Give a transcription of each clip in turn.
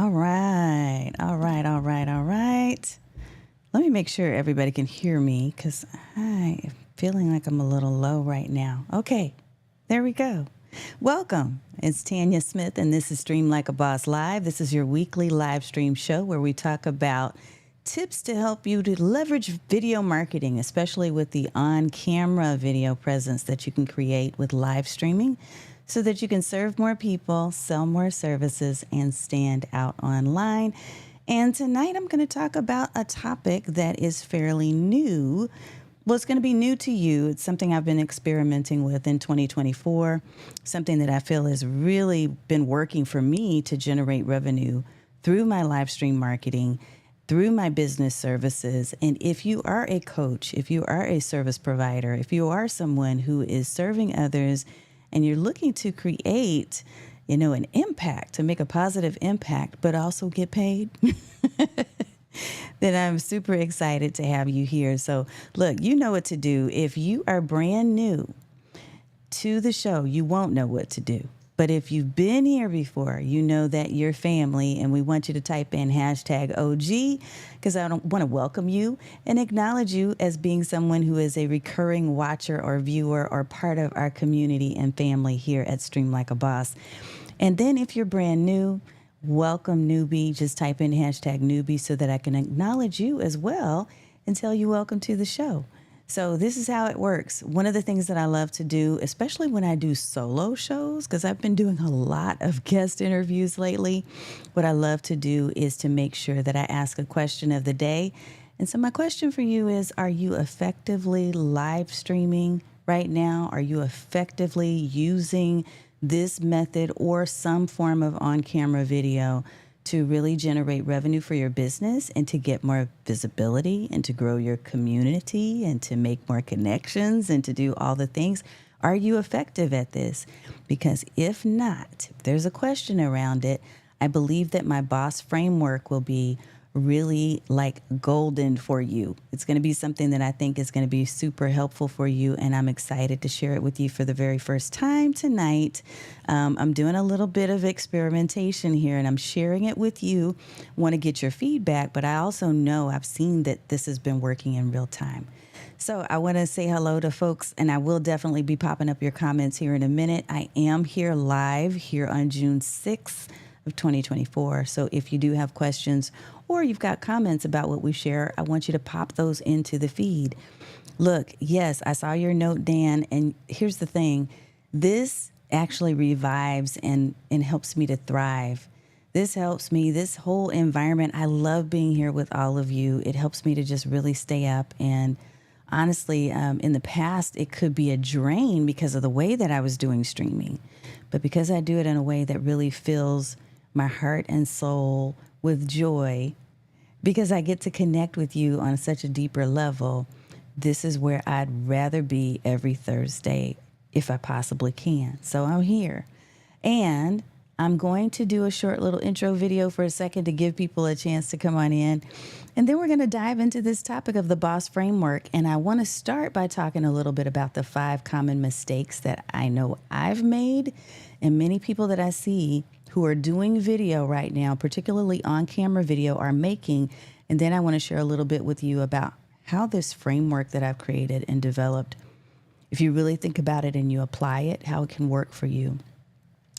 All right. All right. All right. All right. Let me make sure everybody can hear me because I am feeling like I'm a little low right now. Okay. There we go. Welcome. It's Tanya Smith, and this is Stream Like a Boss Live. This is your weekly live stream show where we talk about tips to help you to leverage video marketing, especially with the on-camera video presence that you can create with live streaming so that you can serve more people, sell more services, and stand out online. And tonight I'm going to talk about a topic that is fairly new. Well, it's going to be new to you. It's something I've been experimenting with in 2024, something that I feel has really been working for me to generate revenue through my live stream marketing, through my business services. And if you are a coach, if you are a service provider, if you are someone who is serving others and you're looking to create, an impact, to make a positive impact, but also get paid, then I'm super excited to have you here. So look, you know what to do. If you are brand new to the show, you won't know what to do. But if you've been here before, you know that you're family, and we want you to type in hashtag OG because I want to welcome you and acknowledge you as being someone who is a recurring watcher or viewer or part of our community and family here at Stream Like a Boss. And then if you're brand new, welcome newbie. Just type in hashtag newbie so that I can acknowledge you as well and tell you welcome to the show. So this is how it works. One of the things that I love to do, especially when I do solo shows, because I've been doing a lot of guest interviews lately, what I love to do is to make sure that I ask a question of the day. And so my question for you is, are you effectively live streaming right now? Are you effectively using this method or some form of on-camera video to really generate revenue for your business and to get more visibility and to grow your community and to make more connections and to do all the things? Are you effective at this? Because if not, if there's a question around it, I believe that my boss framework will be really like golden for you. It's going to be something that I think is going to be super helpful for you, and I'm excited to share it with you for the very first time tonight. I'm doing a little bit of experimentation here, and I'm sharing it with you. Want to get your feedback, but I also know I've seen that this has been working in real time. So I want to say hello to folks, and I will definitely be popping up your comments here in a minute. I am here live here on June 6th of 2024. So if you do have questions or you've got comments about what we share, I want you to pop those into the feed. Look, yes, I saw your note, Dan, and here's the thing. This actually revives and helps me to thrive. This helps me, this whole environment. I love being here with all of you. It helps me to just really stay up. And honestly, in the past, it could be a drain because of the way that I was doing streaming. But because I do it in a way that really fills my heart and soul with joy, because I get to connect with you on such a deeper level, this is where I'd rather be every Thursday if I possibly can. So I'm here. And I'm going to do a short little intro video for a second to give people a chance to come on in. And then we're going to dive into this topic of the boss framework. And I want to start by talking a little bit about the 5 common mistakes that I know I've made and many people that I see who are doing video right now, particularly on-camera video, are making. And then I want to share a little bit with you about how this framework that I've created and developed, if you really think about it and you apply it, how it can work for you.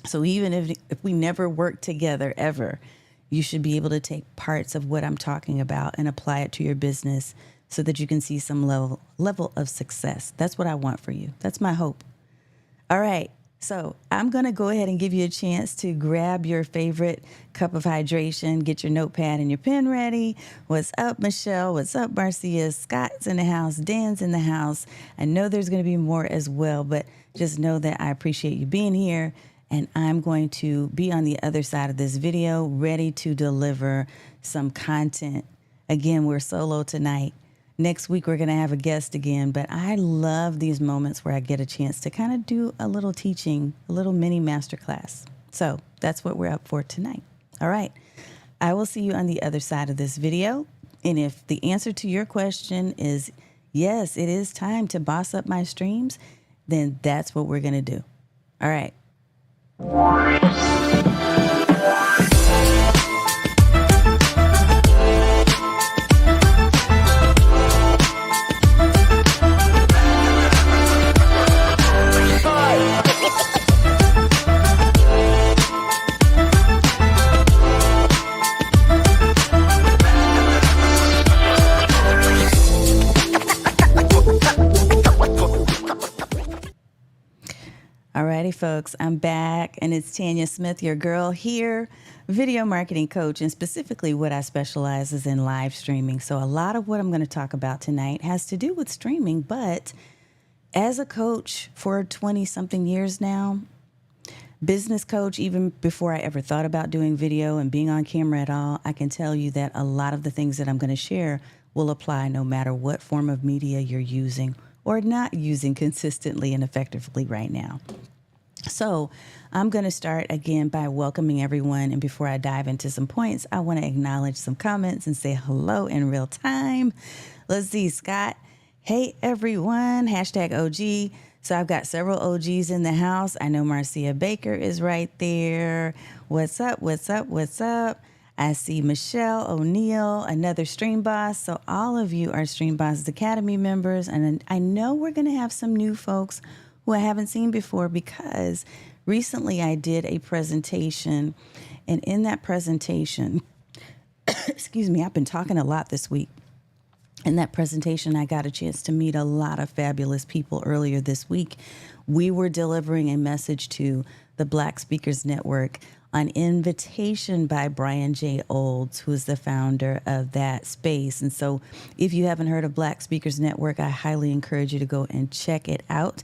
So even if we never work together ever, you should be able to take parts of what I'm talking about and apply it to your business so that you can see some level of success. That's what I want for you. That's my hope. All right. So I'm going to go ahead and give you a chance to grab your favorite cup of hydration, get your notepad and your pen ready. What's up, Michelle? What's up, Marcia? Scott's in the house. Dan's in the house. I know there's going to be more as well, but just know that I appreciate you being here. And I'm going to be on the other side of this video, ready to deliver some content. Again, we're solo tonight. Next week, we're going to have a guest again, but I love these moments where I get a chance to kind of do a little teaching, a little mini masterclass. So that's what we're up for tonight. All right. I will see you on the other side of this video. And if the answer to your question is, yes, it is time to boss up my streams, then that's what we're going to do. All right. folks, I'm back, and it's Tanya Smith, your girl here, video marketing coach, and specifically what I specialize is in live streaming. So a lot of what I'm going to talk about tonight has to do with streaming, but as a coach for 20-something years now, business coach, even before I ever thought about doing video and being on camera at all, I can tell you that a lot of the things that I'm going to share will apply no matter what form of media you're using or not using consistently and effectively right now. So I'm going to start again by welcoming everyone. And before I dive into some points, I want to acknowledge some comments and say hello in real time. Let's see, Scott. Hey, everyone. Hashtag OG. So I've got several OGs in the house. I know Marcia Baker is right there. What's up? What's up? What's up? I see Michelle O'Neill, another Stream Boss. So all of you are Stream Boss Academy members. And I know we're going to have some new folks who I haven't seen before because recently I did a presentation. And in that presentation, excuse me, I've been talking a lot this week. In that presentation, I got a chance to meet a lot of fabulous people earlier this week. We were delivering a message to the Black Speakers Network on invitation by Brian J. Olds, who is the founder of that space. And so if you haven't heard of Black Speakers Network, I highly encourage you to go and check it out.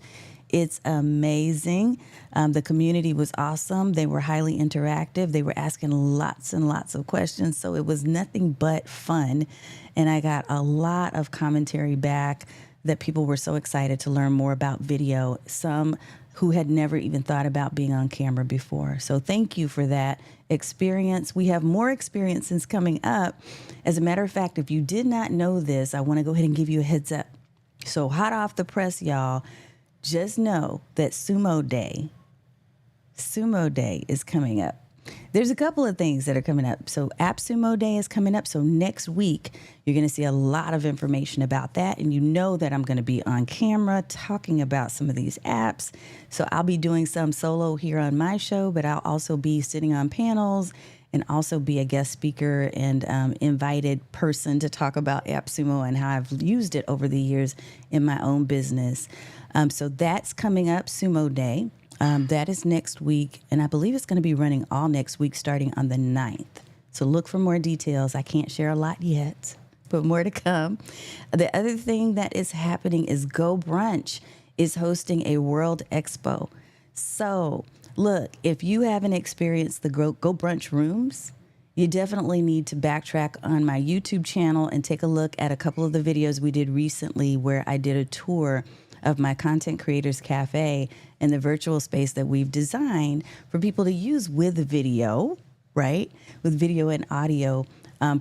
It's amazing. The community was awesome. They were highly interactive. They were asking lots and lots of questions. So it was nothing but fun. And I got a lot of commentary back that people were so excited to learn more about video. Some who had never even thought about being on camera before. So thank you for that experience. We have more experiences coming up. As a matter of fact, if you did not know this, I want to go ahead and give you a heads up. So hot off the press, y'all, just know that Sumo Day is coming up. There's a couple of things that are coming up. So AppSumo Day is coming up. So next week, you're going to see a lot of information about that. And you know that I'm going to be on camera talking about some of these apps. So I'll be doing some solo here on my show, but I'll also be sitting on panels and also be a guest speaker and invited person to talk about AppSumo and how I've used it over the years in my own business. So that's coming up, Sumo Day. That is next week, and I believe it's going to be running all next week starting on the 9th. So look for more details. I can't share a lot yet, but more to come. The other thing that is happening is Go Brunch is hosting a World Expo. So look, if you haven't experienced the Go Brunch rooms, you definitely need to backtrack on my YouTube channel and take a look at a couple of the videos we did recently where I did a tour of my Content Creators Cafe and the virtual space that we've designed for people to use with video, right? With video and audio,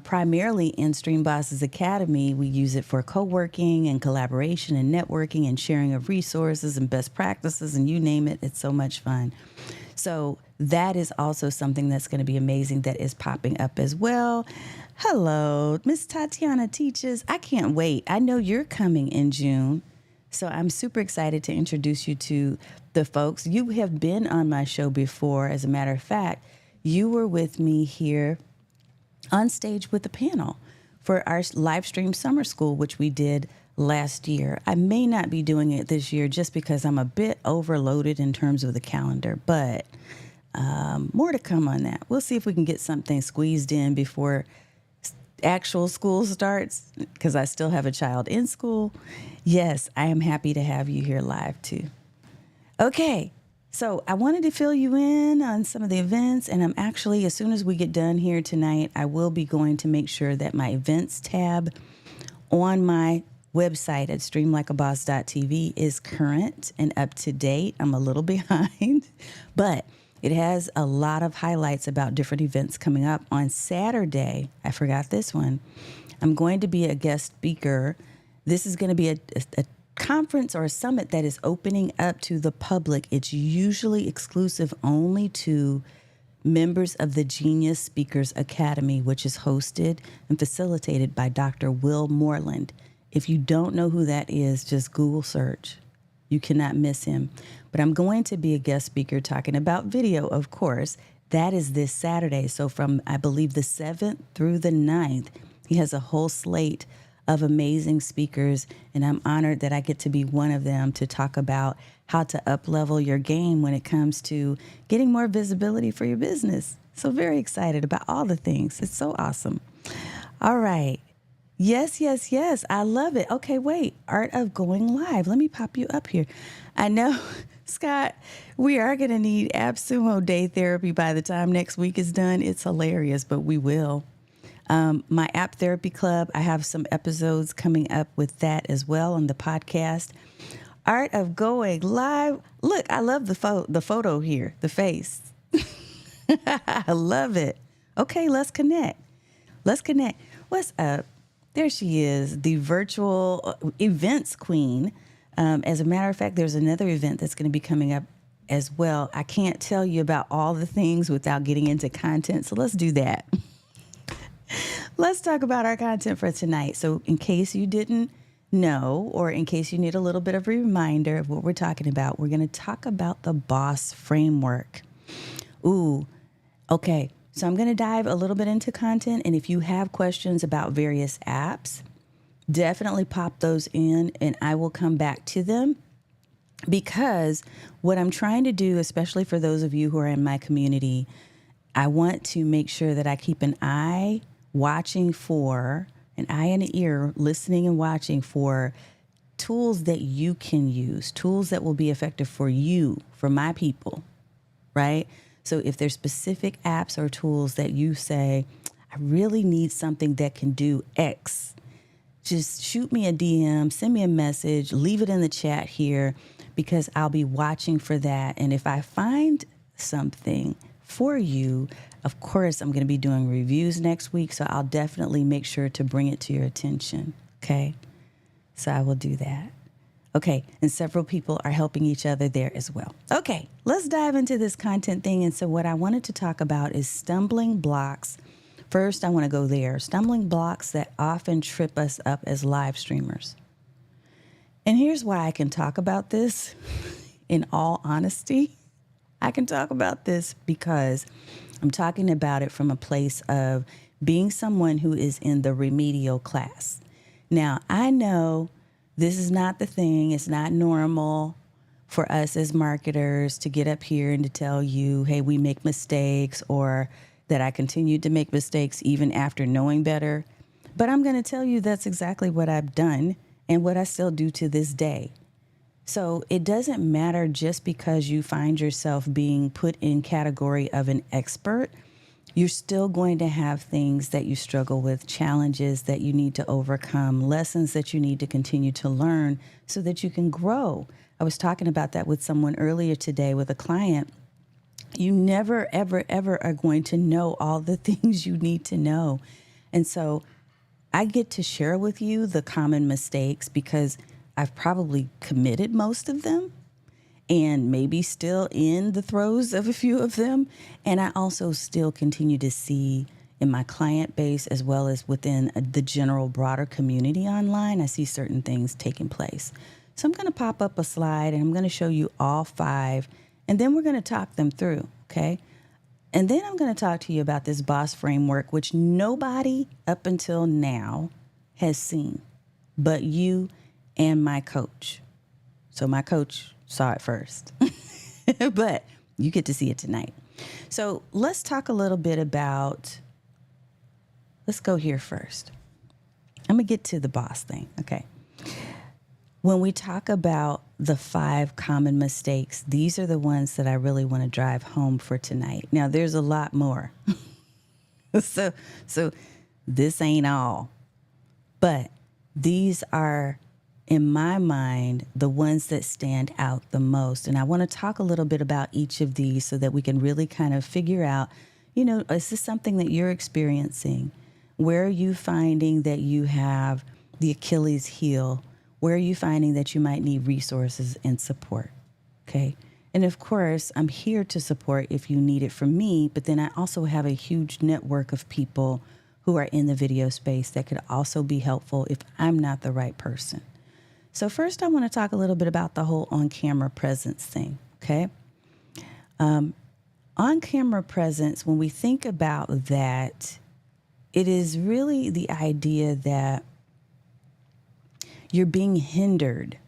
primarily in Stream Bosses Academy. We use it for co-working and collaboration and networking and sharing of resources and best practices and you name it. It's so much fun. So that is also something that's going to be amazing that is popping up as well. Hello, Miss Tatiana Teaches. I can't wait. I know you're coming in June. So I'm super excited to introduce you to the folks. You have been on my show before. As a matter of fact, you were with me here on stage with the panel for our live stream summer school, which we did last year. I may not be doing it this year just because I'm a bit overloaded in terms of the calendar, but more to come on that. We'll see if we can get something squeezed in before actual school starts because I still have a child in school. Yes, I am happy to have you here live too. Okay, so I wanted to fill you in on some of the events, and I'm actually, as soon as we get done here tonight, I will be going to make sure that my events tab on my website at streamlikeaboss.tv is current and up to date. I'm a little behind, but it has a lot of highlights about different events coming up. On Saturday, I forgot this one, I'm going to be a guest speaker. This is going to be a conference or a summit that is opening up to the public. It's usually exclusive only to members of the Genius Speakers Academy, which is hosted and facilitated by Dr. Will Moreland. If you don't know who that is, just Google search. You cannot miss him. But I'm going to be a guest speaker talking about video, of course. That is this Saturday. So from, I believe, the 7th through the 9th, he has a whole slate of amazing speakers, and I'm honored that I get to be one of them to talk about how to up-level your game when it comes to getting more visibility for your business. So very excited about all the things. It's so awesome. All right. Yes, yes, yes. I love it. Okay, wait. Art of going live. Let me pop you up here. I know, Scott, we are going to need AppSumo day therapy by the time next week is done. It's hilarious, but we will. My app therapy club, I have some episodes coming up with that as well on the podcast. Art of going live. Look, I love the photo here, the face. I love it. Okay, let's connect. Let's connect. What's up? There she is, the virtual events queen. As a matter of fact, there's another event that's going to be coming up as well. I can't tell you about all the things without getting into content, so let's do that. Let's talk about our content for tonight. So in case you didn't know, or in case you need a little bit of a reminder of what we're talking about, we're going to talk about the BOSS framework. Ooh, okay. So I'm going to dive a little bit into content. And if you have questions about various apps, definitely pop those in and I will come back to them. Because what I'm trying to do, especially for those of you who are in my community, I want to make sure that I keep an eye watching for, an eye and an ear, listening and watching for tools that you can use, tools that will be effective for you, for my people, right? So if there's specific apps or tools that you say, I really need something that can do X, just shoot me a DM, send me a message, leave it in the chat here, because I'll be watching for that. And if I find something for you, of course, I'm going to be doing reviews next week, so I'll definitely make sure to bring it to your attention, okay? So I will do that. Okay, and several people are helping each other there as well. Okay, let's dive into this content thing. And so what I wanted to talk about is stumbling blocks. First, I want to go there. Stumbling blocks that often trip us up as live streamers. And here's why I can talk about this in all honesty. I can talk about this because I'm talking about it from a place of being someone who is in the remedial class. Now, I know this is not the thing. It's not normal for us as marketers to get up here and to tell you, hey, we make mistakes, or that I continued to make mistakes even after knowing better. But I'm going to tell you that's exactly what I've done and what I still do to this day. So it doesn't matter just because you find yourself being put in category of an expert. You're still going to have things that you struggle with, challenges that you need to overcome, lessons that you need to continue to learn so that you can grow. I was talking about that with someone earlier today with a client. You never, ever, ever are going to know all the things you need to know. And so I get to share with you the common mistakes because I've probably committed most of them and maybe still in the throes of a few of them. And I also still continue to see in my client base as well as within the general broader community online, I see certain things taking place. So I'm going to pop up a slide and I'm going to show you all 5, and then we're going to talk them through, okay? And then I'm going to talk to you about this BOSS framework, which nobody up until now has seen but you and my coach. So my coach saw it first, but you get to see it tonight. So let's talk a little bit about, let's go here first. I'm going to get to the BOSS thing, okay? When we talk about the 5 common mistakes, these are the ones that I really want to drive home for tonight. Now, there's a lot more. So this ain't all. But these are, in my mind, the ones that stand out the most. And I want to talk a little bit about each of these so that we can really kind of figure out, you know, is this something that you're experiencing? Where are you finding that you have the Achilles heel? Where are you finding that you might need resources and support? Okay. And of course, I'm here to support if you need it from me, but then I also have a huge network of people who are in the video space that could also be helpful if I'm not the right person. So first, I want to talk a little bit about the whole on-camera presence thing, okay? On-camera presence, when we think about that, it is really the idea that You're being hindered.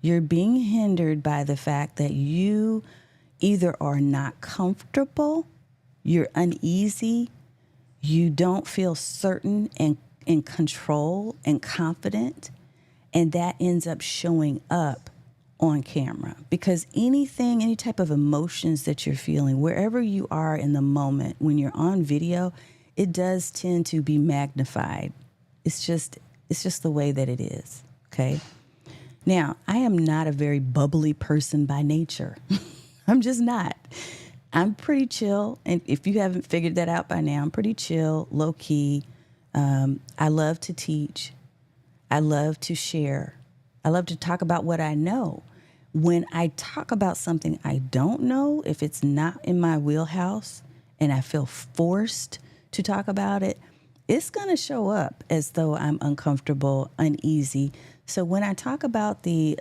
You're being hindered by the fact that you either are not comfortable, you're uneasy, you don't feel certain and in control and confident, and that ends up showing up on camera. Because any type of emotions that you're feeling, wherever you are in the moment, when you're on video, it does tend to be magnified. It's just the way that it is, okay? Now, I am not a very bubbly person by nature. I'm just not. I'm pretty chill. And if you haven't figured that out by now, I'm pretty chill, low key. I love to teach. I love to share. I love to talk about what I know. When I talk about something I don't know, if it's not in my wheelhouse and I feel forced to talk about it, it's going to show up as though I'm uncomfortable, uneasy. So when I talk about the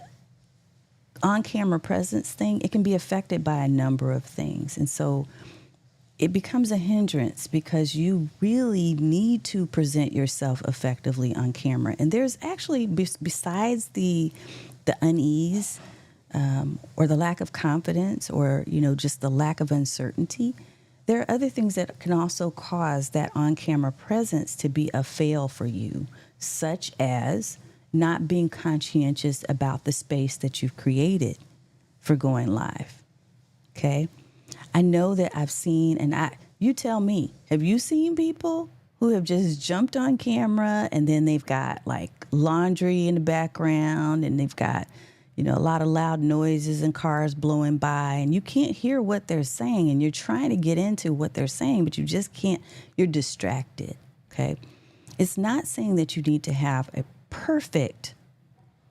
on-camera presence thing, it can be affected by a number of things. And so it becomes a hindrance because you really need to present yourself effectively on camera. And there's actually, besides the unease or the lack of confidence or, just the lack of uncertainty, there are other things that can also cause that on-camera presence to be a fail for you, such as not being conscientious about the space that you've created for going live. Okay? I know that I've seen, you tell me, have you seen people who have just jumped on camera and then they've got like laundry in the background and they've got, a lot of loud noises and cars blowing by and you can't hear what they're saying and you're trying to get into what they're saying, but you just can't, you're distracted. Okay? It's not saying that you need to have a perfect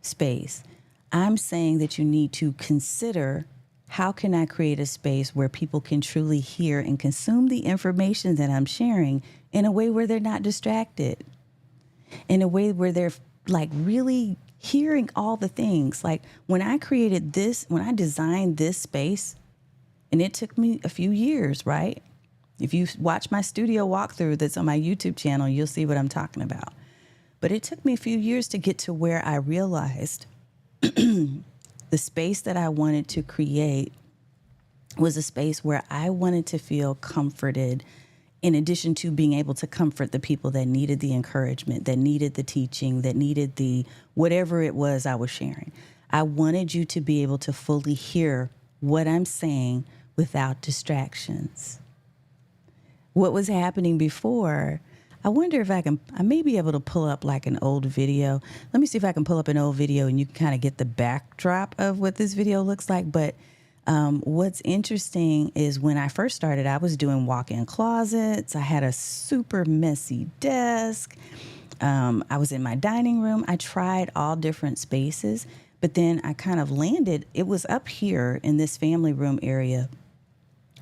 space. I'm saying that you need to consider, how can I create a space where people can truly hear and consume the information that I'm sharing in a way where they're not distracted, in a way where they're like really hearing all the things. Like when I designed this space, and it took me a few years, right? If you watch my studio walkthrough that's on my YouTube channel, you'll see what I'm talking about. But it took me a few years to get to where I realized the space that I wanted to create was a space where I wanted to feel comforted, in addition to being able to comfort the people that needed the encouragement, that needed the teaching, that needed the whatever it was I was sharing. I wanted you to be able to fully hear what I'm saying without distractions. What was happening before, I wonder if I may be able to pull up like an old video. Let me see if I can pull up an old video and you can kind of get the backdrop of what this video looks like. But what's interesting is when I first started, I was doing walk-in closets. I had a super messy desk. I was in my dining room. I tried all different spaces, but then I kind of landed. It was up here in this family room area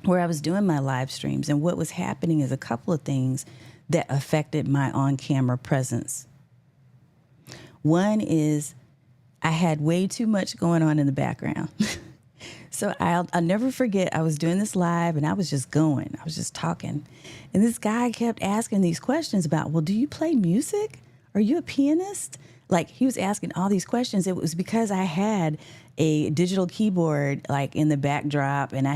where I was doing my live streams. And what was happening is a couple of things that affected my on-camera presence. One is I had way too much going on in the background. So I'll never forget, I was doing this live and I was just going. I was just talking. And this guy kept asking these questions about, well, do you play music? Are you a pianist? Like he was asking all these questions. It was because I had a digital keyboard like in the backdrop and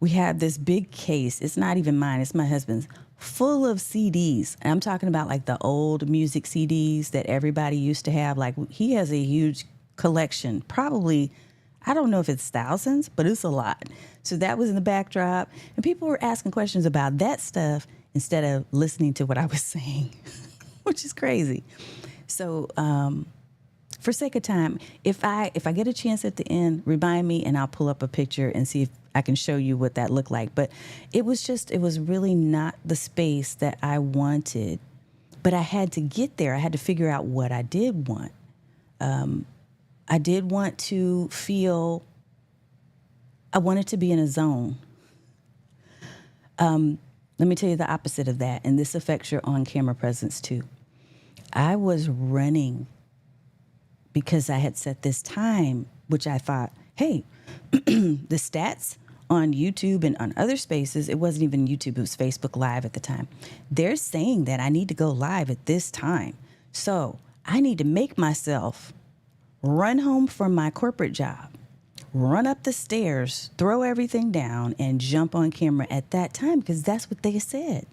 we had this big case. It's not even mine, it's my husband's, full of CDs. And I'm talking about like the old music CDs that everybody used to have. Like he has a huge collection, probably, I don't know if it's thousands, but it's a lot. So that was in the backdrop. And people were asking questions about that stuff instead of listening to what I was saying, which is crazy. So for sake of time, if I get a chance at the end, remind me and I'll pull up a picture and see if I can show you what that looked like. But it was really not the space that I wanted. But I had to get there. I had to figure out what I did want. I did want to feel, I wanted to be in a zone. Let me tell you the opposite of that. And this affects your on-camera presence too. I was running because I had set this time, which I thought, hey, the stats on YouTube and on other spaces, it wasn't even YouTube, it was Facebook Live at the time. They're saying that I need to go live at this time. So I need to make myself run home from my corporate job, run up the stairs, throw everything down, and jump on camera at that time because that's what they said.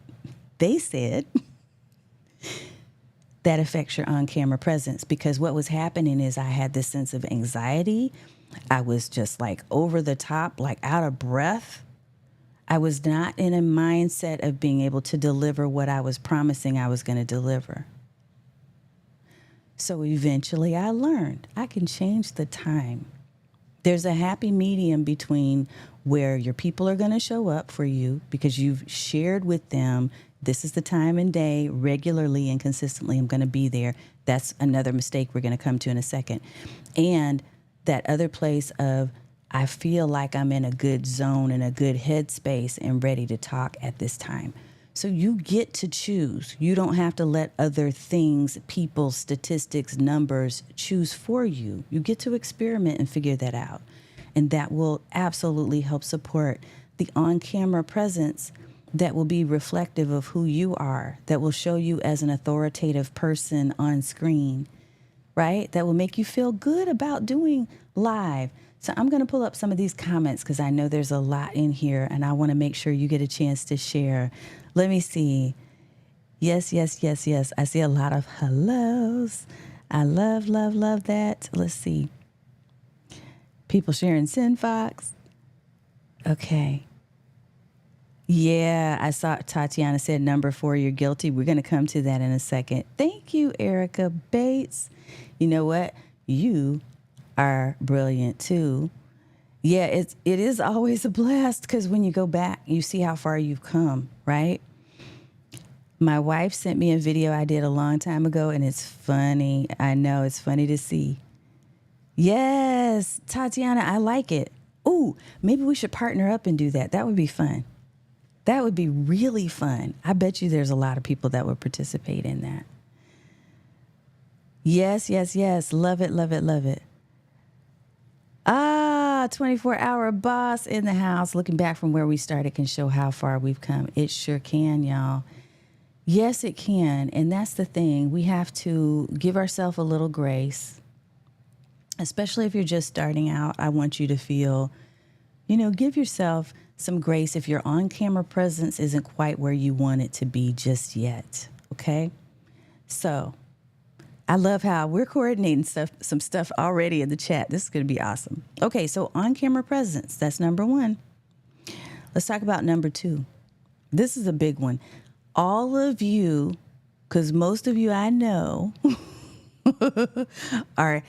They said that affects your on-camera presence because what was happening is I had this sense of anxiety. I was just like over the top, like out of breath. I was not in a mindset of being able to deliver what I was promising I was going to deliver. So eventually I learned I can change the time. There's a happy medium between where your people are going to show up for you because you've shared with them, this is the time and day, regularly and consistently I'm going to be there. That's another mistake we're going to come to in a second. And that other place of, I feel like I'm in a good zone and a good headspace and ready to talk at this time. So you get to choose. You don't have to let other things, people, statistics, numbers choose for you. You get to experiment and figure that out. And that will absolutely help support the on-camera presence that will be reflective of who you are, that will show you as an authoritative person on screen, right? That will make you feel good about doing live. So I'm going to pull up some of these comments because I know there's a lot in here and I want to make sure you get a chance to share. Let me see. Yes, yes, yes, yes. I see a lot of hellos. I love, love, love that. Let's see. People sharing Sinfox. Okay. Yeah, I saw Tatiana said number 4, you're guilty. We're going to come to that in a second. Thank you, Erica Bates. You know what? You are brilliant too. Yeah, it is always a blast because when you go back, you see how far you've come, right? My wife sent me a video I did a long time ago, and it's funny. I know, it's funny to see. Yes, Tatiana, I like it. Ooh, maybe we should partner up and do that. That would be fun. That would be really fun. I bet you there's a lot of people that would participate in that. Yes, yes, yes. Love it, love it, love it. 24-hour boss in the house. Looking back from where we started can show how far we've come. It sure can, y'all. Yes, it can. And that's the thing. We have to give ourselves a little grace, especially if you're just starting out. I want you to feel, give yourself some grace if your on-camera presence isn't quite where you want it to be just yet. Okay? So I love how we're coordinating some stuff already in the chat. This is going to be awesome. Okay, so on-camera presence, that's number 1. Let's talk about number 2. This is a big one. All of you, because most of you I know who are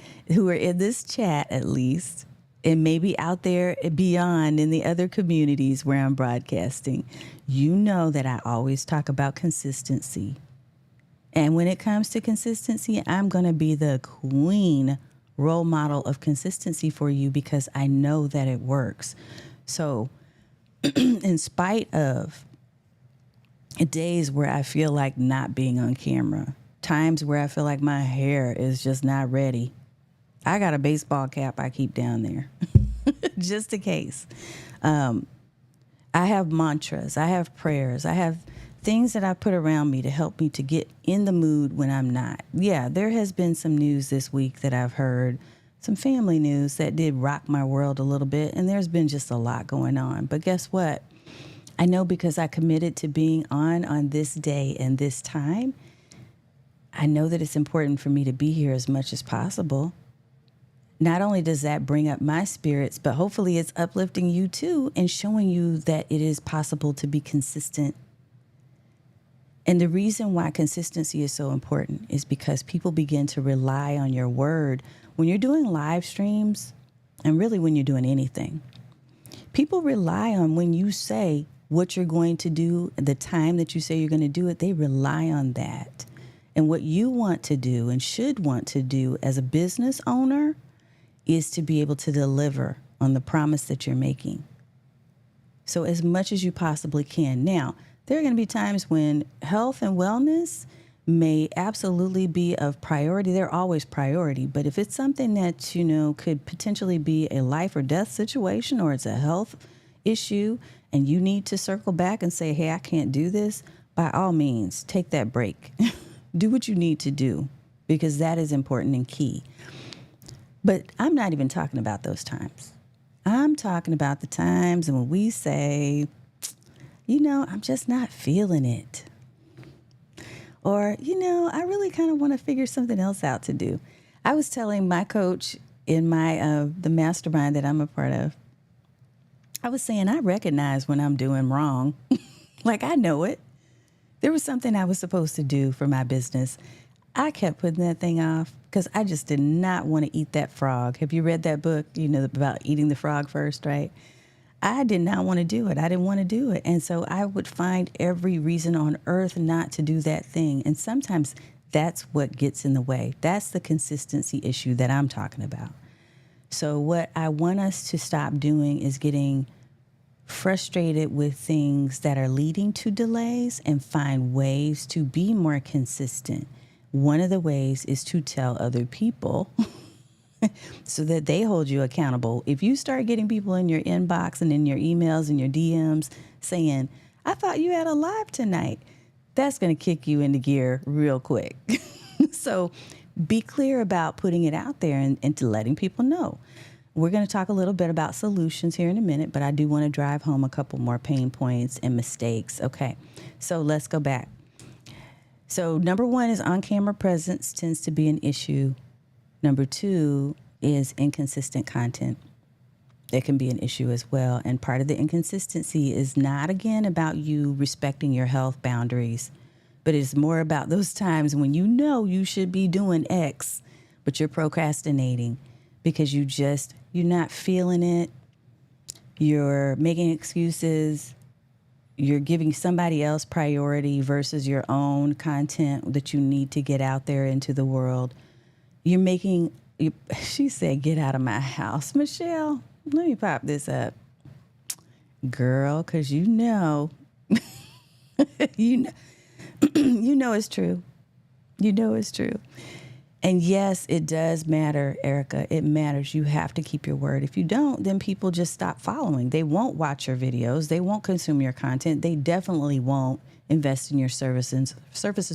in this chat at least, and maybe out there beyond in the other communities where I'm broadcasting, you know that I always talk about consistency. And when it comes to consistency, I'm going to be the queen role model of consistency for you because I know that it works. So in spite of days where I feel like not being on camera, times where I feel like my hair is just not ready, I got a baseball cap I keep down there just in case. I have mantras, I have prayers, I have things that I put around me to help me to get in the mood when I'm not. Yeah, there has been some news this week that I've heard, some family news that did rock my world a little bit, and there's been just a lot going on. But guess what? I know because I committed to being on this day and this time, I know that it's important for me to be here as much as possible. Not only does that bring up my spirits, but hopefully it's uplifting you too and showing you that it is possible to be consistent. And the reason why consistency is so important is because people begin to rely on your word. When you're doing live streams, and really when you're doing anything, people rely on when you say what you're going to do, the time that you say you're going to do it, they rely on that. And what you want to do and should want to do as a business owner is to be able to deliver on the promise that you're making. So as much as you possibly can. Now, there are going to be times when health and wellness may absolutely be of priority. They're always priority. But if it's something that, could potentially be a life or death situation, or it's a health issue and you need to circle back and say, hey, I can't do this, by all means, take that break. Do what you need to do because that is important and key. But I'm not even talking about those times. I'm talking about the times when we say, I'm just not feeling it. Or, I really kind of want to figure something else out to do. I was telling my coach in my the mastermind that I'm a part of, I was saying I recognize when I'm doing wrong. Like, I know it. There was something I was supposed to do for my business. I kept putting that thing off because I just did not want to eat that frog. Have you read that book, about eating the frog first, right? I did not want to do it. I didn't want to do it. And so I would find every reason on earth not to do that thing. And sometimes that's what gets in the way. That's the consistency issue that I'm talking about. So what I want us to stop doing is getting frustrated with things that are leading to delays and find ways to be more consistent. One of the ways is to tell other people so that they hold you accountable. If you start getting people in your inbox and in your emails and your DMs saying, I thought you had a live tonight, that's going to kick you into gear real quick. So be clear about putting it out there and to letting people know. We're going to talk a little bit about solutions here in a minute, but I do want to drive home a couple more pain points and mistakes. Okay, so let's go back. So number one is on-camera presence tends to be an issue. Number two is inconsistent content. That can be an issue as well. And part of the inconsistency is not, again, about you respecting your health boundaries, but it's more about those times when you should be doing X, but you're procrastinating because you're not feeling it. You're making excuses. You're giving somebody else priority versus your own content that you need to get out there into the world. She said, get out of my house. Michelle, let me pop this up. Girl, because you know it's true. You know it's true. And yes, it does matter, Erica. It matters. You have to keep your word. If you don't, then people just stop following. They won't watch your videos. They won't consume your content. They definitely won't invest in your services,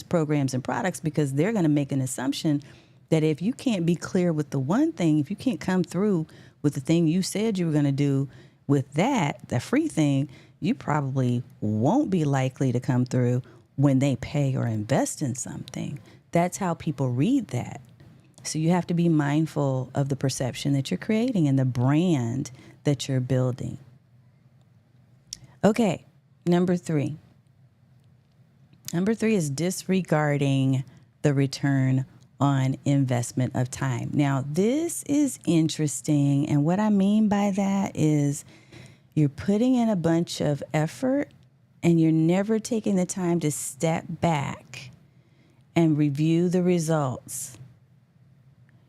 programs, and products because they're going to make an assumption that if you can't be clear with the one thing, if you can't come through with the thing you said you were going to do with the free thing, you probably won't be likely to come through when they pay or invest in something. That's how people read that. So you have to be mindful of the perception that you're creating and the brand that you're building. Okay, number three. Number three is disregarding the return on investment of time. Now, this is interesting. And what I mean by that is you're putting in a bunch of effort and you're never taking the time to step back and review the results.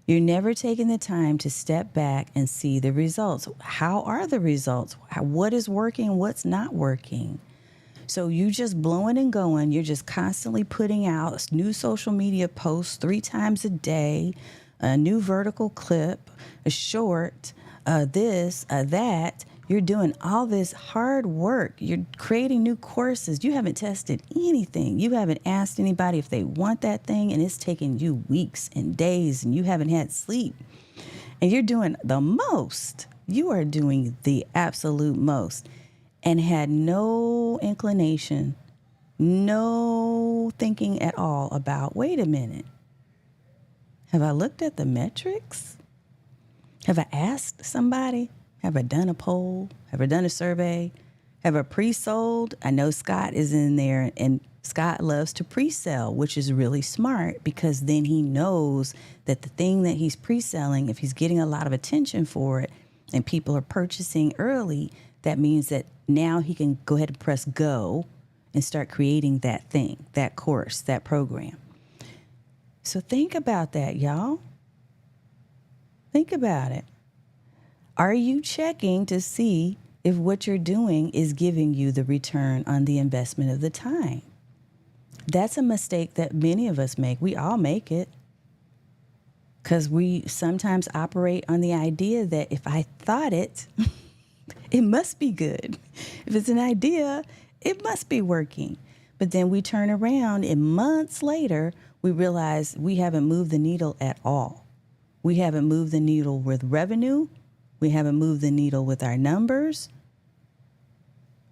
You're never taking the time to step back and see the results. How are the results? What is working? What's not working? So you just blowing and going. You're just constantly putting out new social media posts 3 times a day, a new vertical clip, a short, that. You're doing all this hard work. You're creating new courses. You haven't tested anything. You haven't asked anybody if they want that thing, and it's taken you weeks and days, and you haven't had sleep. And you're doing the most. You are doing the absolute most, and had no inclination, no thinking at all about, wait a minute, have I looked at the metrics? Have I asked somebody? Have I done a poll? Have I done a survey? Have I pre-sold? I know Scott is in there, and Scott loves to pre-sell, which is really smart because then he knows that the thing that he's pre-selling, if he's getting a lot of attention for it and people are purchasing early, that means that now he can go ahead and press go and start creating that thing, that course, that program. So think about that, y'all. Think about it. Are you checking to see if what you're doing is giving you the return on the investment of the time? That's a mistake that many of us make. We all make it because we sometimes operate on the idea that if I thought it, it must be good. If it's an idea, it must be working. But then we turn around and months later, we realize we haven't moved the needle at all. We haven't moved the needle with revenue. We haven't moved the needle with our numbers.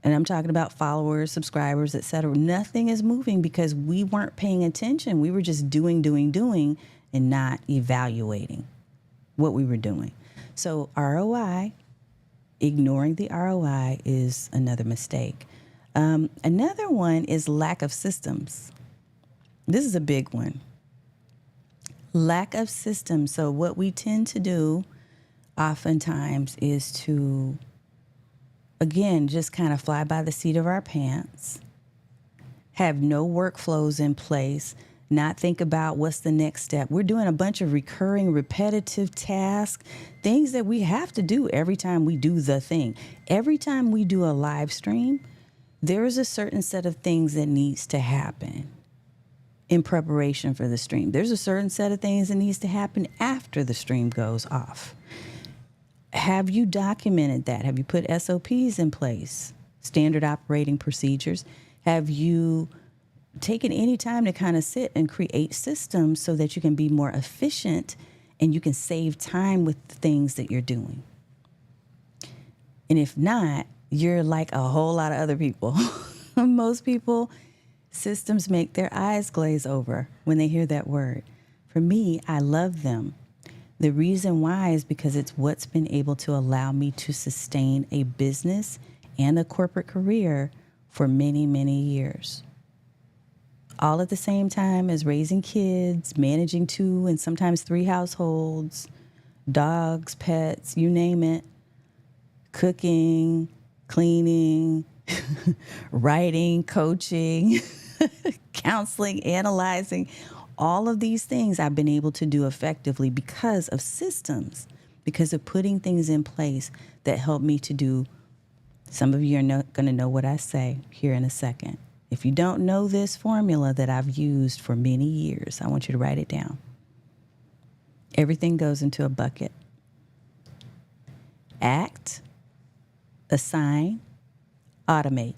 And I'm talking about followers, subscribers, etc. Nothing is moving because we weren't paying attention. We were just doing, and not evaluating what we were doing. So ROI, ignoring the ROI is another mistake. Another one is lack of systems. This is a big one. Lack of systems. So what we tend to do oftentimes is to, again, just kind of fly by the seat of our pants, have no workflows in place, not think about what's the next step. We're doing a bunch of recurring, repetitive tasks, things that we have to do every time we do the thing. Every time we do a live stream, there is a certain set of things that needs to happen in preparation for the stream. There's a certain set of things that needs to happen after the stream goes off. Have you documented that? Have you put SOPs in place, standard operating procedures? Have you taken any time to kind of sit and create systems so that you can be more efficient and you can save time with the things that you're doing? And if not, you're like a whole lot of other people. Most people, systems make their eyes glaze over when they hear that word. For me, I love them. The reason why is because it's what's been able to allow me to sustain a business and a corporate career for many, many years. All at the same time as raising kids, managing 2 and sometimes 3 households, dogs, pets, you name it, cooking, cleaning, writing, coaching, counseling, analyzing. All of these things I've been able to do effectively because of systems, because of putting things in place that help me to do. Some of you are going to know what I say here in a second. If you don't know this formula that I've used for many years, I want you to write it down. Everything goes into a bucket. Act, assign, automate.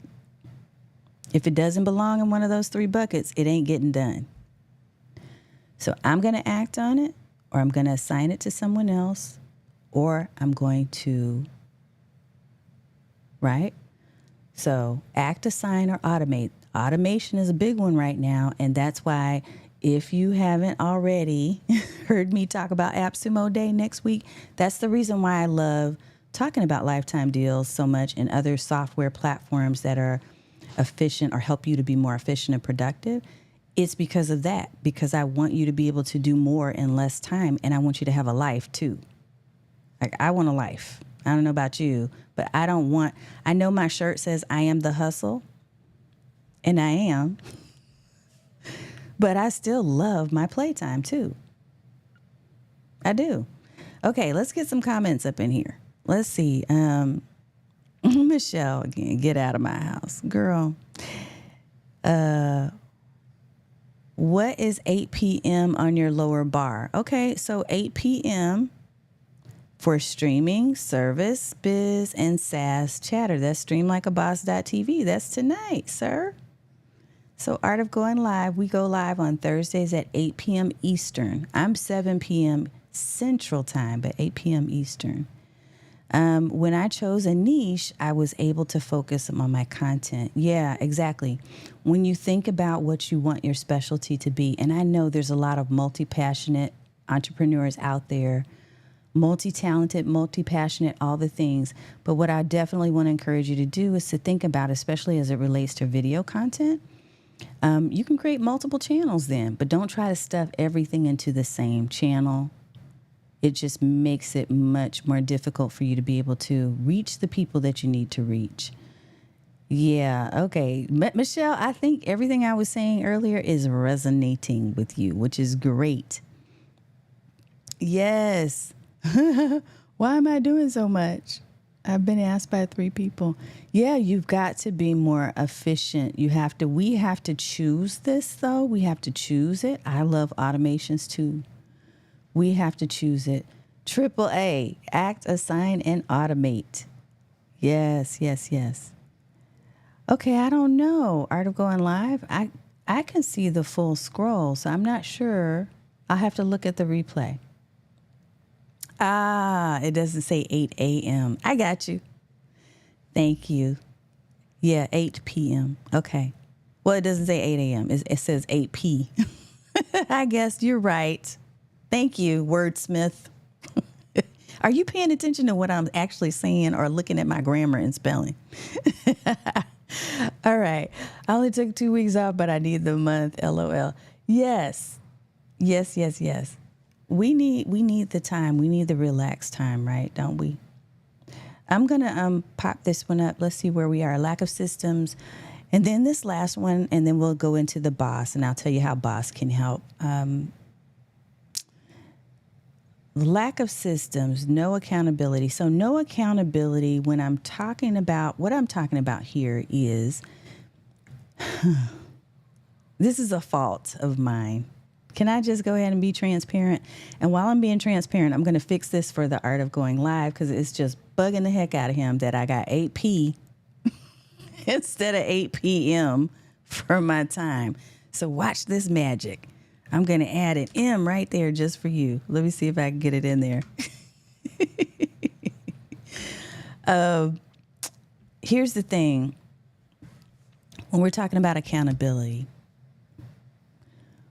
If it doesn't belong in one of those 3 buckets, it ain't getting done. So I'm going to act on it, or I'm going to assign it to someone else, or I'm going to, right? So act, assign, or automate. Automation is a big one right now, and that's why if you haven't already heard me talk about AppSumo Day next week, that's the reason why I love talking about lifetime deals so much and other software platforms that are efficient or help you to be more efficient and productive. It's because of that, because I want you to be able to do more in less time, and I want you to have a life too. Like, I want a life. I don't know about you, but I know my shirt says I am the hustle, and I am, but I still love my playtime too. I do. Okay, let's get some comments up in here. Let's see. Michelle, again, get out of my house. Girl. What is 8 p.m. on your lower bar? Okay, so 8 p.m. for streaming, service, biz, and SaaS chatter. That's streamlikeaboss.tv. That's tonight, sir. So Art of Going Live, we go live on Thursdays at 8 p.m. Eastern. I'm 7 p.m. Central Time, but 8 p.m. Eastern. When I chose a niche, I was able to focus on my content. Yeah, exactly. When you think about what you want your specialty to be, and I know there's a lot of multi-passionate entrepreneurs out there, multi-talented, multi-passionate, all the things. But what I definitely want to encourage you to do is to think about, especially as it relates to video content, you can create multiple channels then, but don't try to stuff everything into the same channel. It just makes it much more difficult for you to be able to reach the people that you need to reach. Yeah, okay. Michelle, I think everything I was saying earlier is resonating with you, which is great. Yes. Why am I doing so much? I've been asked by 3 people. Yeah, you've got to be more efficient. We have to choose this, though. We have to choose it. I love automations, too. We have to choose it. AAA, act, assign, and automate. Yes, yes, yes. Okay, I don't know. Art of Going Live. I can see the full scroll, so I'm not sure. I'll have to look at the replay. Ah, it doesn't say 8 a.m. I got you. Thank you. Yeah, 8 p.m. Okay. Well, it doesn't say 8 a.m. It says 8 p. I guess you're right. Thank you, wordsmith. Are you paying attention to what I'm actually saying or looking at my grammar and spelling? All right. I only took 2 weeks off, but I need the month. LOL. Yes. Yes, yes, yes. We need the time. We need the relaxed time, right? Don't we? I'm going to pop this one up. Let's see where we are. Lack of systems. And then this last one, and then we'll go into the boss, and I'll tell you how boss can help. Lack of systems, no accountability. So no accountability when I'm talking about, what I'm talking about here is, this is a fault of mine. Can I just go ahead and be transparent? And while I'm being transparent, I'm going to fix this for the Art of Going Live because it's just bugging the heck out of him that I got 8p instead of 8 p.m. for my time. So watch this magic. I'm going to add an M right there just for you. Let me see if I can get it in there. Here's the thing. When we're talking about accountability,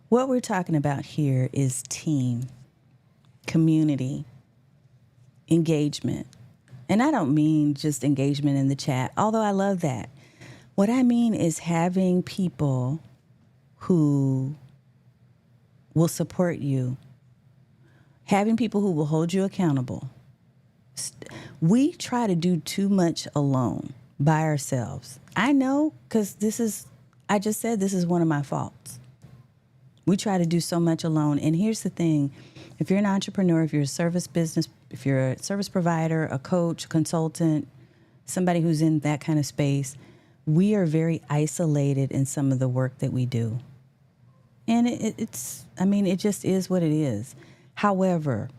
what we're talking about here is team, community, engagement. And I don't mean just engagement in the chat, although I love that. What I mean is having people who will support you, having people who will hold you accountable. We try to do too much alone by ourselves. I know, because I just said this is one of my faults. We try to do so much alone. And here's the thing. If you're an entrepreneur, if you're a service business, if you're a service provider, a coach, consultant, somebody who's in that kind of space, we are very isolated in some of the work that we do. And it just is what it is. However,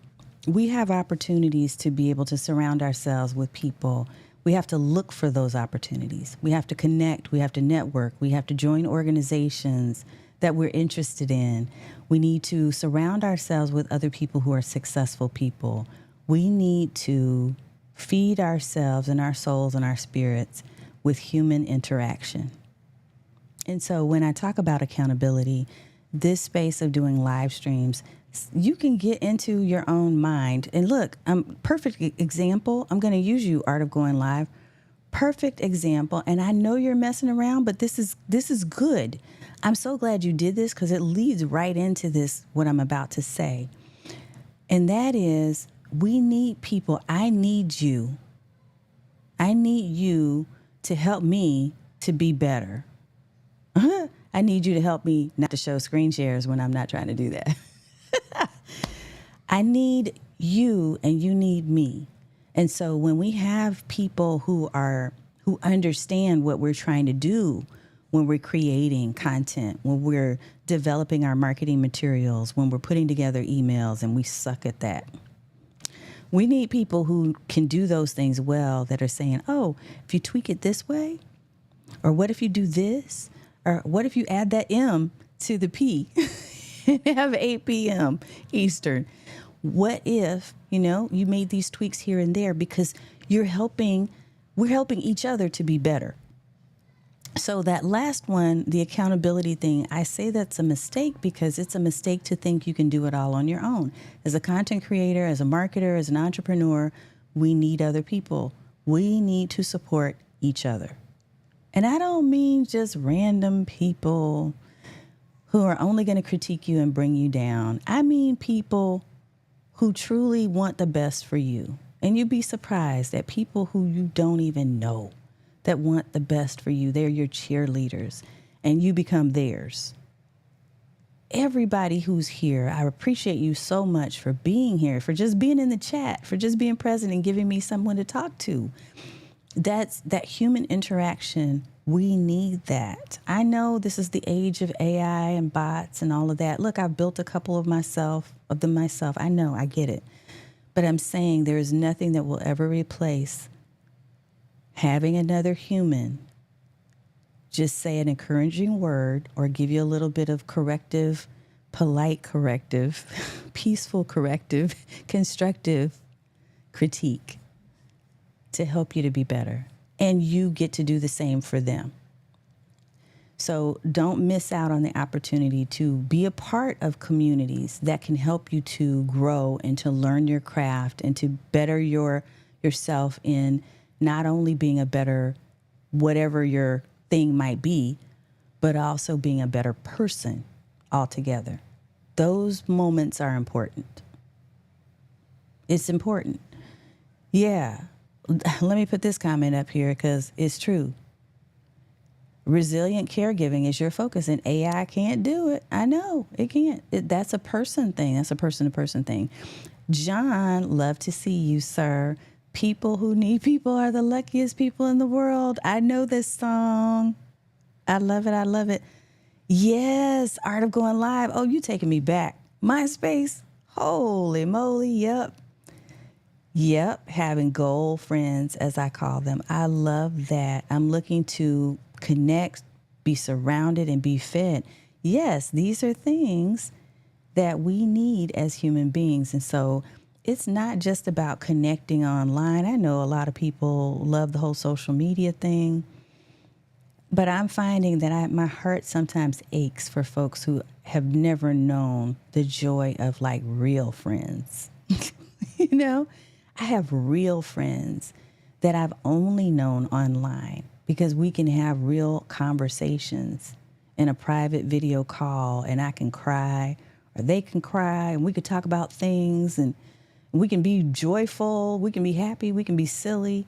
we have opportunities to be able to surround ourselves with people. We have to look for those opportunities. We have to connect. We have to network. We have to join organizations that we're interested in. We need to surround ourselves with other people who are successful people. We need to feed ourselves and our souls and our spirits with human interaction. And so when I talk about accountability, this space of doing live streams, you can get into your own mind. And look, perfect example. I'm going to use you, Art of Going Live. Perfect example. And I know you're messing around, but this is good. I'm so glad you did this because it leads right into this, what I'm about to say. And that is, we need people. I need you. I need you to help me to be better. I need you to help me not to show screen shares when I'm not trying to do that. I need you and you need me. And so when we have people who understand what we're trying to do, when we're creating content, when we're developing our marketing materials, when we're putting together emails and we suck at that. We need people who can do those things well that are saying, oh, if you tweak it this way, or what if you do this, or what if you add that M to the P and have 8 p.m. Eastern? What if, you made these tweaks here and there because we're helping each other to be better. So that last one, the accountability thing, I say that's a mistake because it's a mistake to think you can do it all on your own. As a content creator, as a marketer, as an entrepreneur, we need other people. We need to support each other. And I don't mean just random people who are only going to critique you and bring you down. I mean people who truly want the best for you. And you'd be surprised at people who you don't even know that want the best for you. They're your cheerleaders and you become theirs. Everybody who's here, I appreciate you so much for being here, for just being in the chat, for just being present and giving me someone to talk to. That's that human interaction. We need that. I know this is the age of AI and bots and all of that. Look, I've built a couple of them myself. I know, I get it. But I'm saying there is nothing that will ever replace having another human just say an encouraging word or give you a little bit of corrective, polite corrective, peaceful corrective, constructive critique to help you to be better. And you get to do the same for them. So don't miss out on the opportunity to be a part of communities that can help you to grow and to learn your craft and to better yourself in not only being a better whatever your thing might be, but also being a better person altogether. Those moments are important. It's important. Yeah. Let me put this comment up here because it's true. Resilient caregiving is your focus, and AI can't do it. I know it can't. That's a person thing. That's a person-to-person thing. John, love to see you, sir. People who need people are the luckiest people in the world. I know this song. I love it. I love it. Yes, Art of Going Live. Oh, you taking me back. MySpace. Holy moly. Yep. Having goal friends, as I call them. I love that. I'm looking to connect, be surrounded, and be fed. Yes, these are things that we need as human beings. And so it's not just about connecting online. I know a lot of people love the whole social media thing, but I'm finding that my heart sometimes aches for folks who have never known the joy of like real friends. You know, I have real friends that I've only known online because we can have real conversations in a private video call and I can cry or they can cry and we could talk about things and we can be joyful, we can be happy, we can be silly.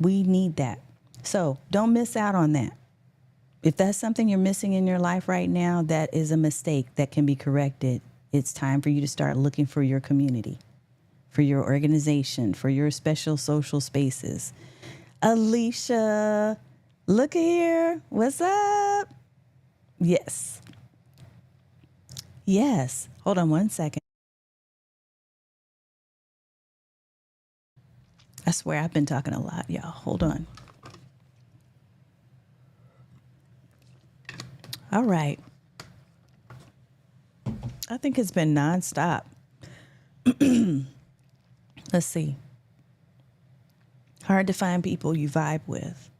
We need that. So don't miss out on that. If that's something you're missing in your life right now, that is a mistake that can be corrected. It's time for you to start looking for your community, for your organization, for your special social spaces. Alicia, look here. What's up? Yes. Hold on one second. I swear I've been talking a lot, y'all. Hold on. All right. I think it's been nonstop. Let's see. Hard to find people you vibe with.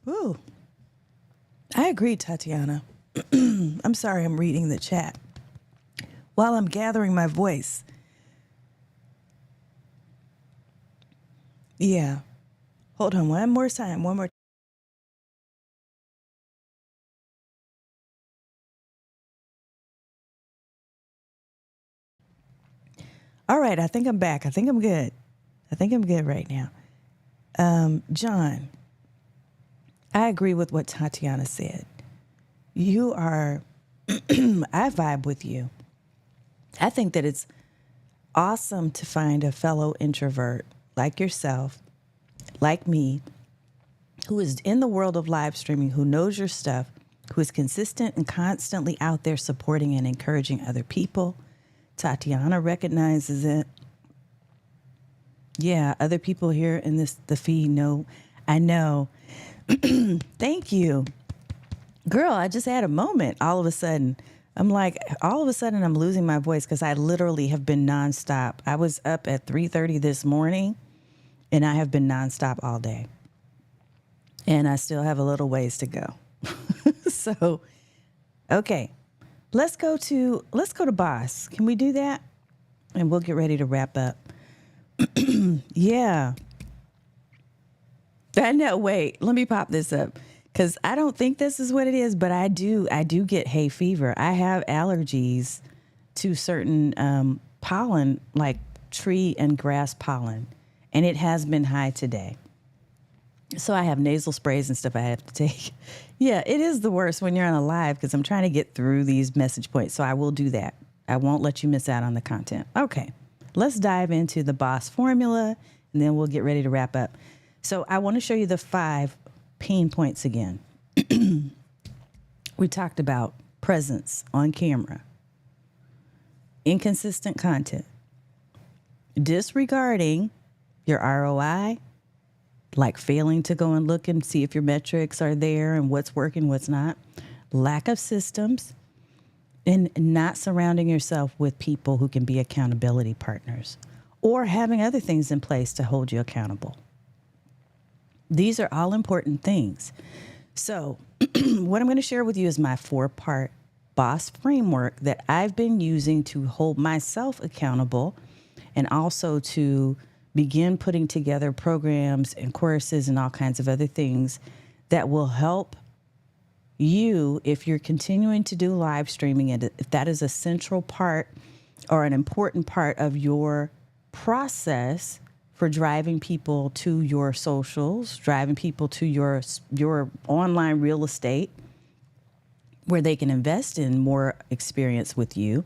Ooh. I agree, Tatiana. I'm sorry I'm reading the chat while I'm gathering my voice. Yeah. Hold on one more time. All right. I think I'm back. I think I'm good. I think I'm good right now. John, I agree with what Tatiana said. You are, I vibe with you. I think that it's awesome to find a fellow introvert like yourself, like me, who is in the world of live streaming, who knows your stuff, who is consistent and constantly out there supporting and encouraging other people. Tatiana recognizes it. Yeah, other people here in the feed know. I know. Thank you. Girl, I just had a moment. All of a sudden, I'm losing my voice because I literally have been nonstop. I was up at 3:30 this morning and I have been nonstop all day. And I still have a little ways to go. So, okay. Let's go to Boss. Can we do that? And we'll get ready to wrap up. Yeah. I know. Wait, let me pop this up because I don't think this is what it is, but I do get hay fever. I have allergies to certain pollen, like tree and grass pollen, and it has been high today. So I have nasal sprays and stuff I have to take. Yeah, it is the worst when you're on a live because I'm trying to get through these message points. So I will do that. I won't let you miss out on the content. Okay, let's dive into the Boss formula and then we'll get ready to wrap up. So I want to show you the 5 pain points again. We talked about presence on camera, inconsistent content, disregarding your ROI, like failing to go and look and see if your metrics are there and what's working, what's not, lack of systems, and not surrounding yourself with people who can be accountability partners or having other things in place to hold you accountable. These are all important things. So what I'm going to share with you is my 4-part boss framework that I've been using to hold myself accountable and also to begin putting together programs and courses and all kinds of other things that will help you if you're continuing to do live streaming, and if that is a central part or an important part of your process for driving people to your socials, driving people to your online real estate where they can invest in more experience with you,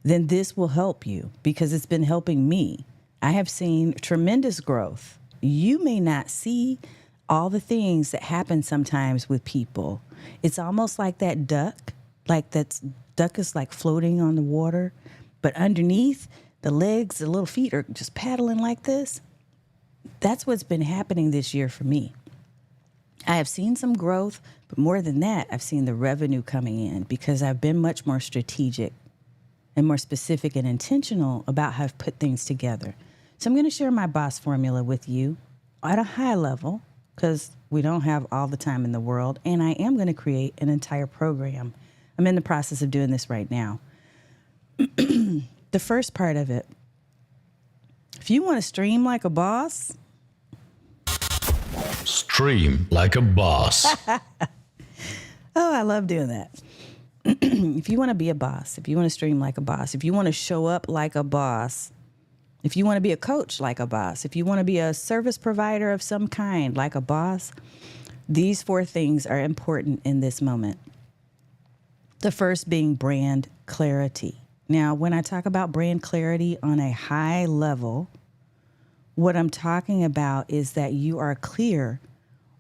then this will help you because it's been helping me. I have seen tremendous growth. You may not see all the things that happen sometimes with people. It's almost like that duck, duck is like floating on the water, but underneath the legs, the little feet are just paddling like this. That's what's been happening this year for me. I have seen some growth, but more than that, I've seen the revenue coming in because I've been much more strategic and more specific and intentional about how I've put things together. So I'm going to share my boss formula with you at a high level because we don't have all the time in the world, and I am going to create an entire program. I'm in the process of doing this right now. The first part of it, if you want to stream like a boss, stream like a boss. Oh, I love doing that. If you want to be a boss, if you want to stream like a boss, if you want to show up like a boss, if you want to be a coach like a boss, if you want to be a service provider of some kind like a boss, these 4 things are important in this moment. The first being brand clarity. Now, when I talk about brand clarity on a high level, what I'm talking about is that you are clear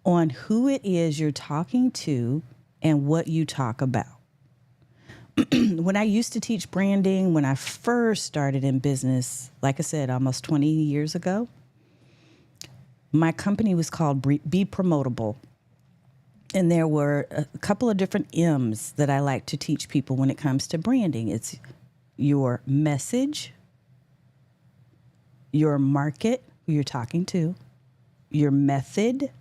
on who it is you're talking to and what you talk about. When I used to teach branding, when I first started in business, like I said, almost 20 years ago, my company was called Be Promotable. And there were a couple of different M's that I like to teach people when it comes to branding. It's your message, your market, who you're talking to, your method,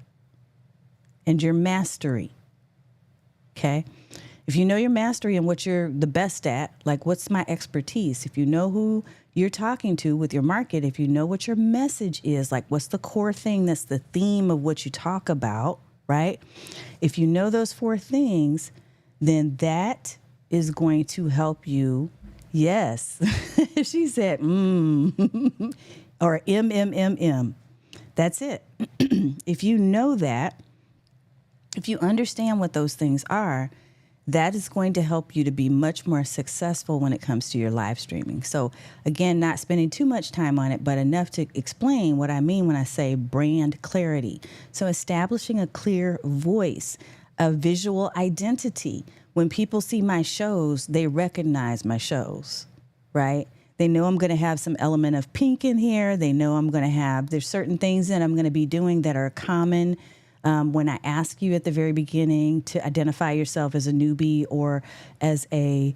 and your mastery. Okay? If you know your mastery and what you're the best at, like what's my expertise, if you know who you're talking to with your market, if you know what your message is, like what's the core thing that's the theme of what you talk about, right? If you know those 4 things, then that is going to help you. Yes. She said, or M. That's it. If you know that, if you understand what those things are, that is going to help you to be much more successful when it comes to your live streaming. So again, not spending too much time on it, but enough to explain what I mean when I say brand clarity. So establishing a clear voice, a visual identity. When people see my shows, they recognize my shows, right? They know I'm going to have some element of pink in here. They know I'm going to have, there's certain things that I'm going to be doing that are common. When I ask you at the very beginning to identify yourself as a newbie or as an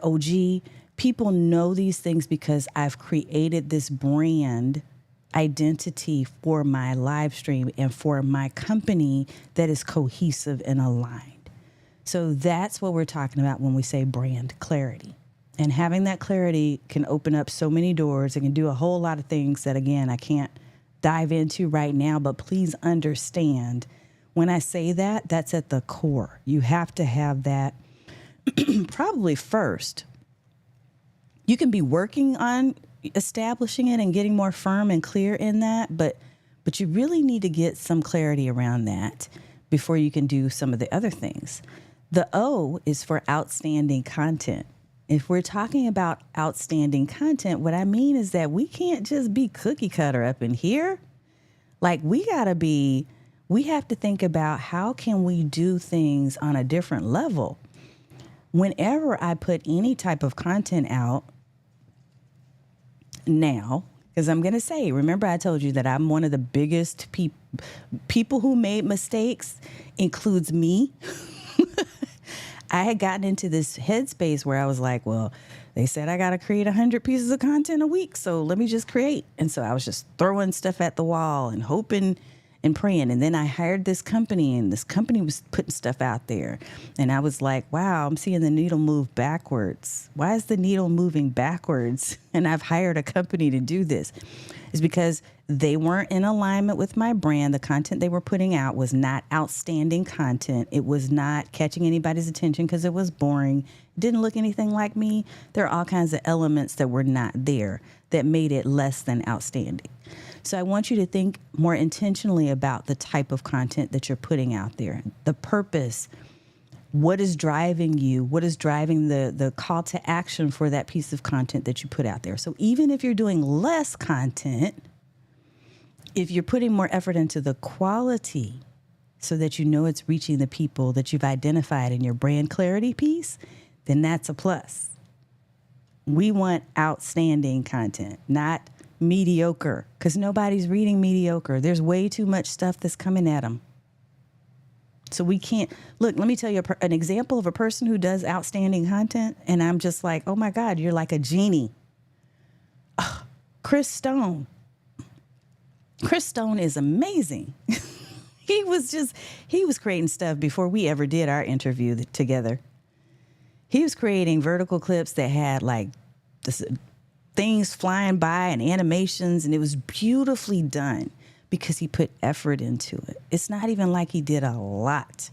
OG, people know these things because I've created this brand identity for my live stream and for my company that is cohesive and aligned. So that's what we're talking about when we say brand clarity. And having that clarity can open up so many doors. It can do a whole lot of things that, again, I can't dive into right now, but please understand when I say that, that's at the core. You have to have that probably first. You can be working on establishing it and getting more firm and clear in that, but you really need to get some clarity around that before you can do some of the other things. The O is for outstanding content. If we're talking about outstanding content, what I mean is that we can't just be cookie cutter up in here. Like we have to think about how can we do things on a different level. whenever I put any type of content out now, because I'm going to say, remember I told you that I'm one of the biggest people who made mistakes, includes me. I had gotten into this headspace where I was like, well, they said I got to create 100 pieces of content a week, so let me just create. And so I was just throwing stuff at the wall and hoping and praying. And then I hired this company, and this company was putting stuff out there. And I was like, wow, I'm seeing the needle move backwards. Why is the needle moving backwards? And I've hired a company to do this. It's because they weren't in alignment with my brand. The content they were putting out was not outstanding content. It was not catching anybody's attention because it was boring. It didn't look anything like me. There are all kinds of elements that were not there that made it less than outstanding. So I want you to think more intentionally about the type of content that you're putting out there, the purpose, what is driving you, what is driving the call to action for that piece of content that you put out there. So even if you're doing less content, if you're putting more effort into the quality so that you know it's reaching the people that you've identified in your brand clarity piece, then that's a plus. We want outstanding content, not mediocre, because nobody's reading mediocre. There's way too much stuff that's coming at them. So we can't, look, let me tell you an example of a person who does outstanding content, and I'm just like, oh my God, you're like a genie. Chris Stone. Chris Stone is amazing. He was creating stuff before we ever did our interview together. He was creating vertical clips that had like this, things flying by and animations, and it was beautifully done because he put effort into it. It's not even like he did a lot.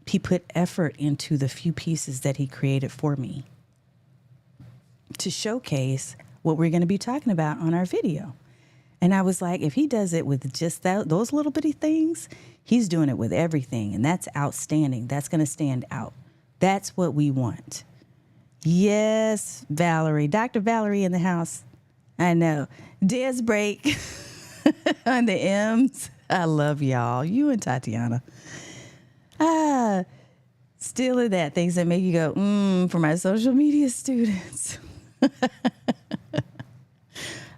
He put effort into the few pieces that he created for me to showcase what we're going to be talking about on our video. And I was like, if he does it with just those little bitty things, he's doing it with everything. And that's outstanding. That's going to stand out. That's what we want. Yes, Valerie. Dr. Valerie in the house. I know. Des Break on the M's. I love y'all. You and Tatiana. Still in that. Things that make you go, for my social media students.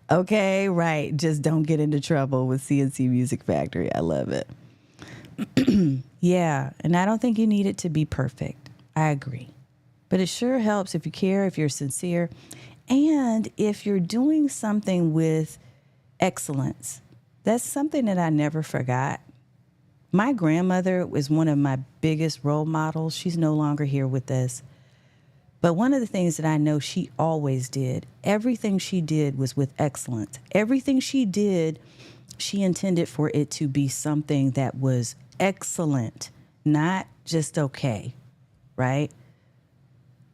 Okay, right. Just don't get into trouble with CNC Music Factory. I love it. Yeah, and I don't think you need it to be perfect. I agree. But it sure helps if you care, if you're sincere, and if you're doing something with excellence. That's something that I never forgot. My grandmother was one of my biggest role models. She's no longer here with us. But one of the things that I know she always did, everything she did was with excellence. Everything she did, she intended for it to be something that was excellent, not just okay, right?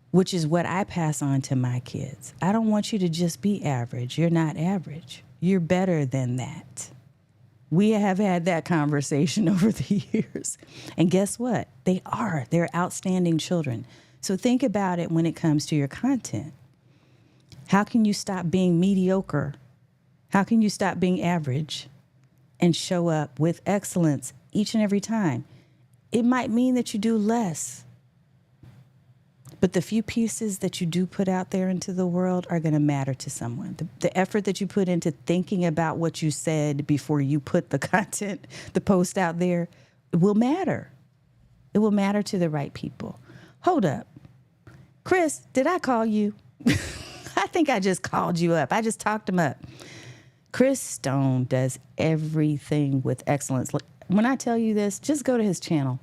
Which is what I pass on to my kids. I don't want you to just be average. You're not average. You're better than that. We have had that conversation over the years. And guess what? They're outstanding children. So think about it when it comes to your content. How can you stop being mediocre? How can you stop being average and show up with excellence each and every time? It might mean that you do less, but the few pieces that you do put out there into the world are going to matter to someone. The effort that you put into thinking about what you said before you put the content, the post out there, will matter. It will matter to the right people. Hold up. Chris, did I call you? I think I just called you up. I just talked him up. Chris Stone does everything with excellence. When I tell you this, just go to his channel.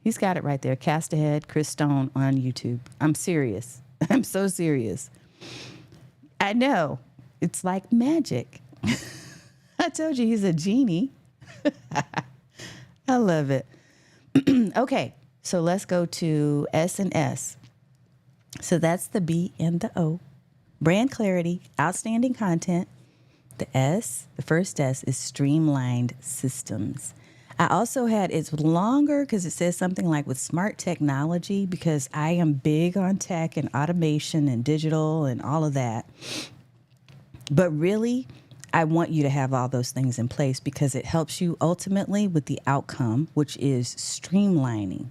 He's got it right there. Cast Ahead, Chris Stone on YouTube. I'm serious. I'm so serious. I know. It's like magic. I told you he's a genie. I love it. Okay, so let's go to S and S. So that's the B and the O. Brand clarity, outstanding content. The S, the first S, is streamlined systems. I also had, it's longer because it says something like with smart technology, because I am big on tech and automation and digital and all of that. But really, I want you to have all those things in place because it helps you ultimately with the outcome, which is streamlining.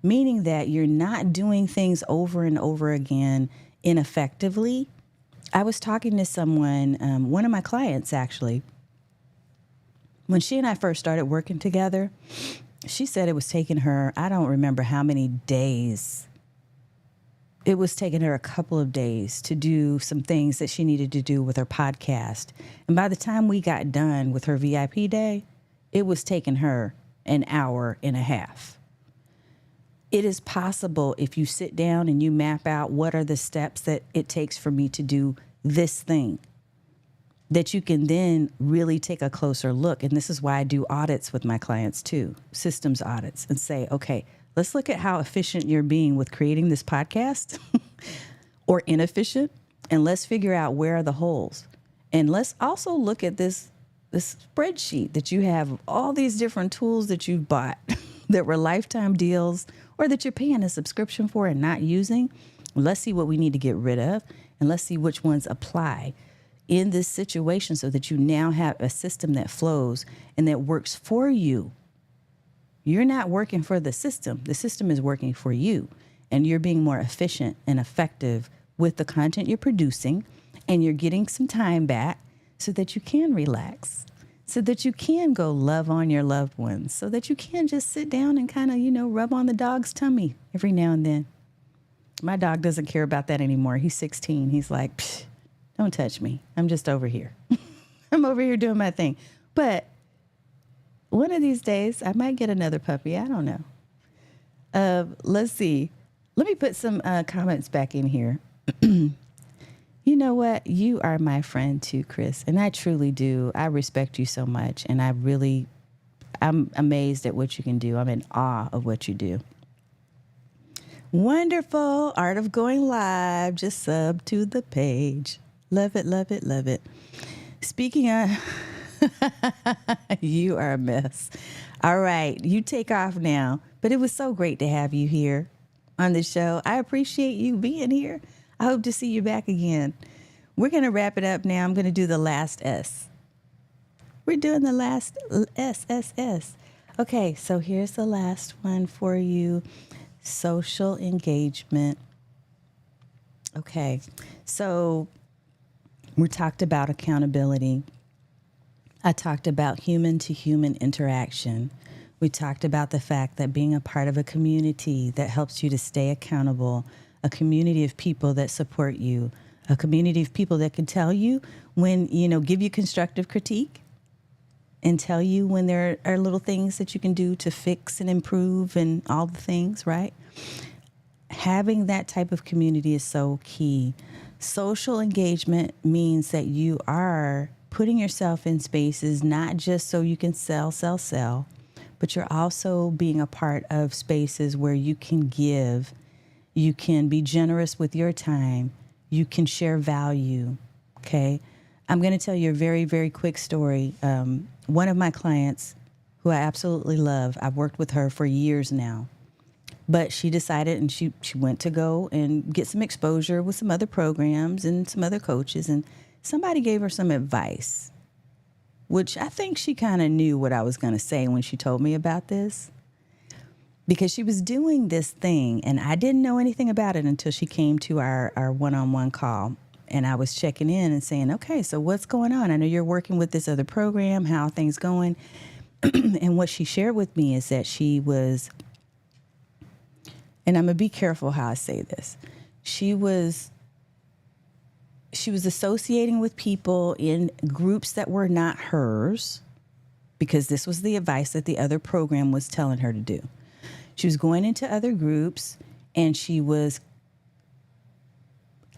meaning that you're not doing things over and over again ineffectively. I was talking to someone, one of my clients actually, when she and I first started working together. She said it was taking her, I don't remember how many days. It was taking her a couple of days to do some things that she needed to do with her podcast. And by the time we got done with her VIP day, it was taking her an hour and a half. It is possible if you sit down and you map out what are the steps that it takes for me to do this thing, that you can then really take a closer look. And this is why I do audits with my clients too, systems audits, and say, okay, let's look at how efficient you're being with creating this podcast or inefficient. And let's figure out where are the holes. And let's also look at this spreadsheet that you have, all these different tools that you've bought that were lifetime deals or that you're paying a subscription for and not using. Let's see what we need to get rid of. And let's see which ones apply in this situation so that you now have a system that flows and that works for you. You're not working for the system. The system is working for you, and you're being more efficient and effective with the content you're producing, and you're getting some time back so that you can relax, so that you can go love on your loved ones, so that you can just sit down and kind of, rub on the dog's tummy every now and then. My dog doesn't care about that anymore. He's 16. He's like, psh, don't touch me. I'm just over here. I'm over here doing my thing. But one of these days, I might get another puppy. I don't know. Let's see. Let me put some comments back in here. You know what? You are my friend too, Chris. And I truly do. I respect you so much. And I'm amazed at what you can do. I'm in awe of what you do. Wonderful. Art of Going Live. Just sub to the page. Love it, love it, love it. Speaking of, you are a mess. All right, you take off now. But it was so great to have you here on the show. I appreciate you being here. I hope to see you back again. We're going to wrap it up now. I'm going to do the last S. We're doing the last S. Okay, so here's the last one for you. Social engagement. Okay, so we talked about accountability. I talked about human-to-human interaction. We talked about the fact that being a part of a community that helps you to stay accountable, a community of people that support you, a community of people that can tell you when, give you constructive critique and tell you when there are little things that you can do to fix and improve and all the things, right? Having that type of community is so key. Social engagement means that you are putting yourself in spaces not just so you can sell, but you're also being a part of spaces where you can give, you can be generous with your time, you can share value, okay? I'm going to tell you a very, very quick story. One of my clients, who I absolutely love, I've worked with her for years now, but she decided and she went to go and get some exposure with some other programs and some other coaches, and somebody gave her some advice, which I think she kind of knew what I was going to say when she told me about this, because she was doing this thing and I didn't know anything about it until she came to our one-on-one call. And I was checking in and saying, okay, so what's going on? I know you're working with this other program. How are things going? And what she shared with me is that she was, and I'm going to be careful how I say this, she was associating with people in groups that were not hers, because this was the advice that the other program was telling her to do. She was going into other groups and she was,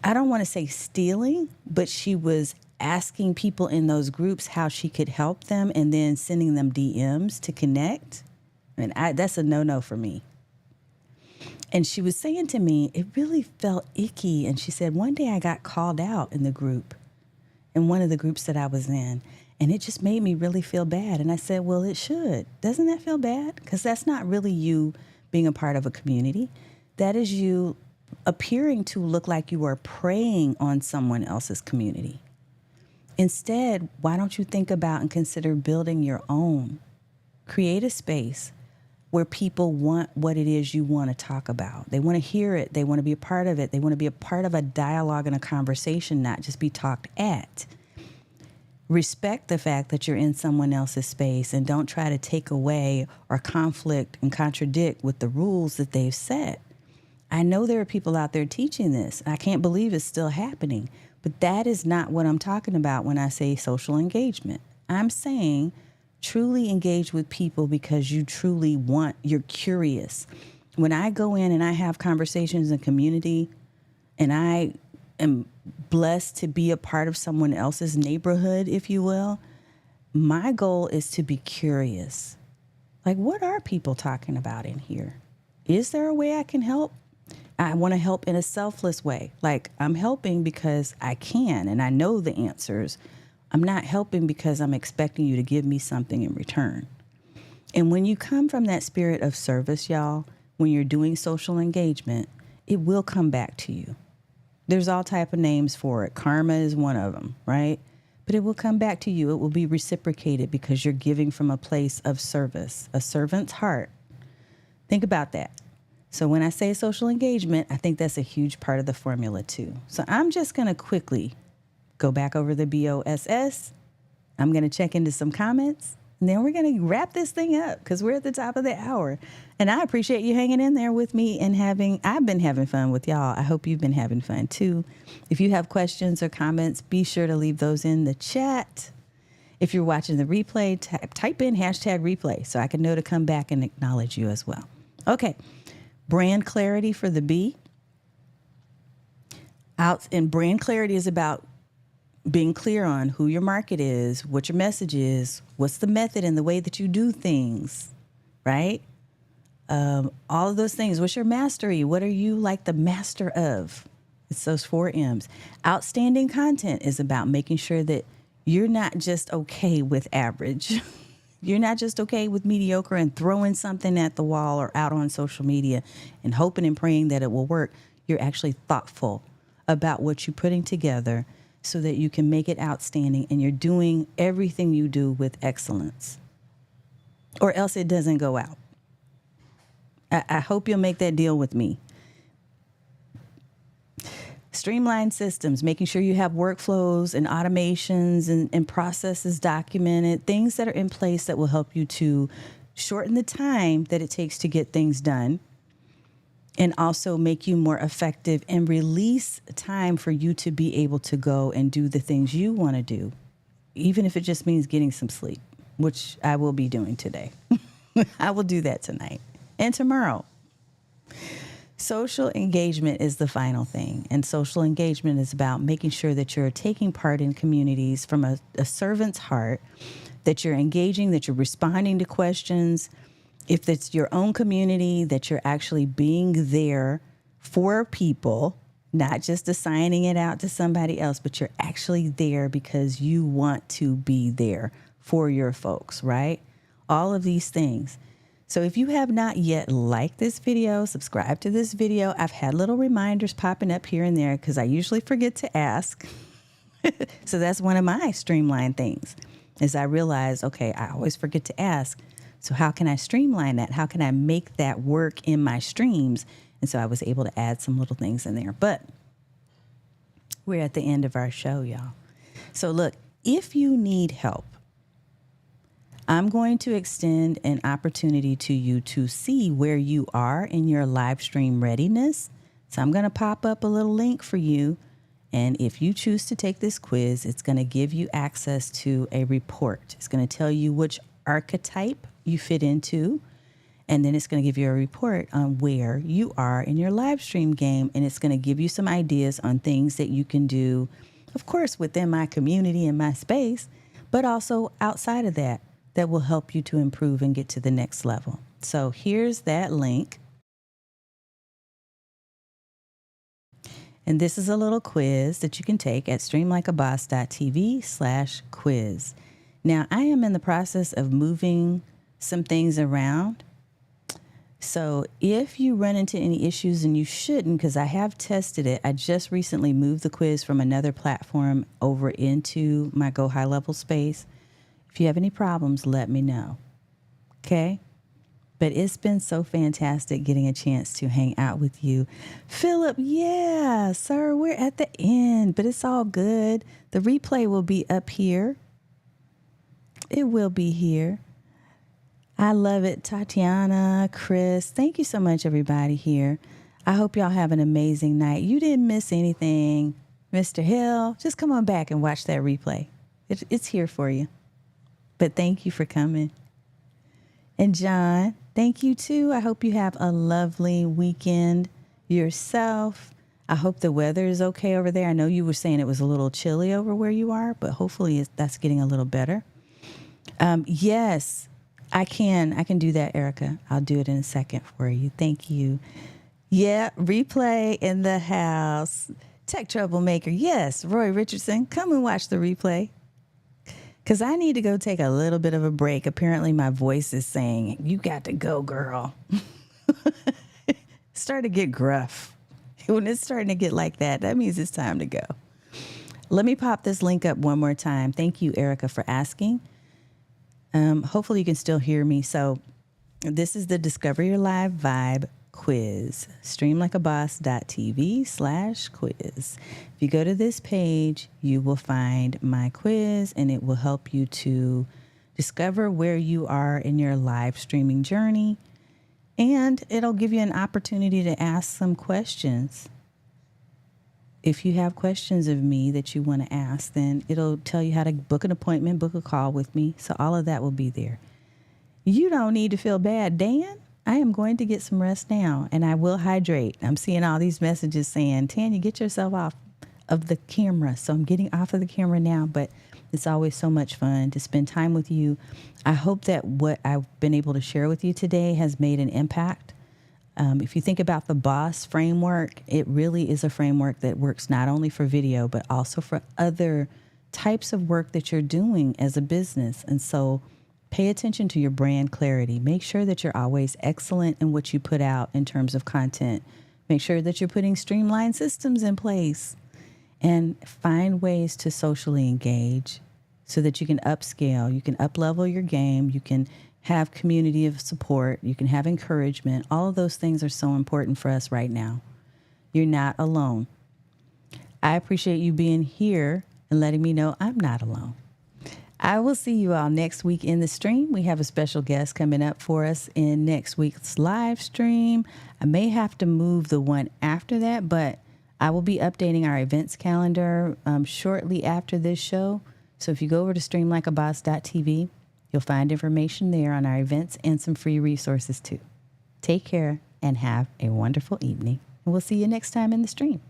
I don't want to say stealing, but she was asking people in those groups how she could help them and then sending them DMs to connect. And that's a no-no for me. And she was saying to me, it really felt icky. And she said, one day I got called out in the group, in one of the groups that I was in, and it just made me really feel bad. And I said, well, it should. Doesn't that feel bad? Because that's not really you being a part of a community. That is you appearing to look like you are preying on someone else's community. Instead, why don't you think about and consider building your own? Create a space, where people want what it is you want to talk about. They want to hear it. They want to be a part of it. They want to be a part of a dialogue and a conversation, not just be talked at. Respect the fact that you're in someone else's space and don't try to take away or conflict and contradict with the rules that they've set. I know there are people out there teaching this. I can't believe it's still happening, but that is not what I'm talking about when I say social engagement. I'm saying truly engage with people because you truly you're curious. When I go in and I have conversations in community and I am blessed to be a part of someone else's neighborhood, if you will, my goal is to be curious. Like, what are people talking about in here? Is there a way I can help? I want to help in a selfless way. Like, I'm helping because I can and I know the answers. I'm not helping because I'm expecting you to give me something in return. And when you come from that spirit of service, y'all, when you're doing social engagement, it will come back to you. There's all type of names for it. Karma is one of them, right? But it will come back to you. It will be reciprocated because you're giving from a place of service, a servant's heart. Think about that. So when I say social engagement, I think that's a huge part of the formula too. So I'm just going to quickly go back over the BOSS. I'm going to check into some comments. And then we're going to wrap this thing up because we're at the top of the hour. And I appreciate you hanging in there with me and I've been having fun with y'all. I hope you've been having fun too. If you have questions or comments, be sure to leave those in the chat. If you're watching the replay, type in #replay so I can know to come back and acknowledge you as well. Okay. Brand clarity for the B. And brand clarity is about being clear on who your market is, what your message is, what's the method and the way that you do things, right? All of those things. What's your mastery? What are you like the master of? It's those 4 M's. Outstanding content is about making sure that you're not just okay with average. You're not just okay with mediocre and throwing something at the wall or out on social media and hoping and praying that it will work. You're actually thoughtful about what you're putting together so that you can make it outstanding and you're doing everything you do with excellence, or else it doesn't go out. I hope you'll make that deal with me. Streamline systems, making sure you have workflows and automations and processes documented, things that are in place that will help you to shorten the time that it takes to get things done and also make you more effective and release time for you to be able to go and do the things you want to do, even if it just means getting some sleep, which I will be doing today. I will do that tonight and tomorrow. Social engagement is the final thing. And social engagement is about making sure that you're taking part in communities from a servant's heart, that you're engaging, that you're responding to questions. If it's your own community, that you're actually being there for people, not just assigning it out to somebody else, but you're actually there because you want to be there for your folks, right? All of these things. So if you have not yet liked this video, subscribe to this video. I've had little reminders popping up here and there because I usually forget to ask. So that's one of my streamlined things is I realize, okay, I always forget to ask. So how can I streamline that? How can I make that work in my streams? And so I was able to add some little things in there. But we're at the end of our show, y'all. So look, if you need help, I'm going to extend an opportunity to you to see where you are in your live stream readiness. So I'm going to pop up a little link for you. And if you choose to take this quiz, it's going to give you access to a report. It's going to tell you which archetype you fit into. And then it's going to give you a report on where you are in your live stream game. And it's going to give you some ideas on things that you can do, of course, within my community and my space, but also outside of that will help you to improve and get to the next level. So here's that link. And this is a little quiz that you can take at streamlikeaboss.tv/quiz. Now, I am in the process of moving some things around. So if you run into any issues, and you shouldn't, because I have tested it, I just recently moved the quiz from another platform over into my Go High Level space. If you have any problems, let me know. Okay? But it's been so fantastic getting a chance to hang out with you. Philip, yeah, sir, we're at the end, but it's all good. The replay will be up here. It will be here. I love it. Tatiana, Chris, thank you so much, everybody here. I hope y'all have an amazing night. You didn't miss anything. Mr. Hill, just come on back and watch that replay. It's here for you. But thank you for coming. And John, thank you too. I hope you have a lovely weekend yourself. I hope the weather is okay over there. I know you were saying it was a little chilly over where you are, but hopefully that's getting a little better. Yes, I can do that, Erica. I'll do it in a second for you. Thank you. Yeah, replay in the house. Tech Troublemaker. Yes, Roy Richardson, come and watch the replay. Because I need to go take a little bit of a break. Apparently my voice is saying, you got to go, girl. Starting to get gruff. When it's starting to get like that, that means it's time to go. Let me pop this link up one more time. Thank you, Erica, for asking. Hopefully you can still hear me. So this is the Discover Your Live Vibe quiz. Streamlikeaboss.tv/quiz. If you go to this page, you will find my quiz, and it will help you to discover where you are in your live streaming journey. And it'll give you an opportunity to ask some questions. If you have questions of me that you want to ask, then it'll tell you how to book an appointment, book a call with me. So all of that will be there. You don't need to feel bad, Dan. I am going to get some rest now, and I will hydrate. I'm seeing all these messages saying, Tanya, get yourself off of the camera. So I'm getting off of the camera now, but it's always so much fun to spend time with you. I hope that what I've been able to share with you today has made an impact. If you think about the BOSS framework, it really is a framework that works not only for video, but also for other types of work that you're doing as a business. And so pay attention to your brand clarity. Make sure that you're always excellent in what you put out in terms of content. Make sure that you're putting streamlined systems in place, and find ways to socially engage so that you can upscale, you can up-level your game, you can have community of support, you can have encouragement. All of those things are so important for us right now. You're not alone. I appreciate you being here and letting me know I'm not alone. I will see you all next week in the stream. We have a special guest coming up for us in next week's live stream. I may have to move the one after that, but I will be updating our events calendar shortly after this show. So if you go over to streamlikeaboss.tv, you'll find information there on our events and some free resources too. Take care and have a wonderful evening. And we'll see you next time in the stream.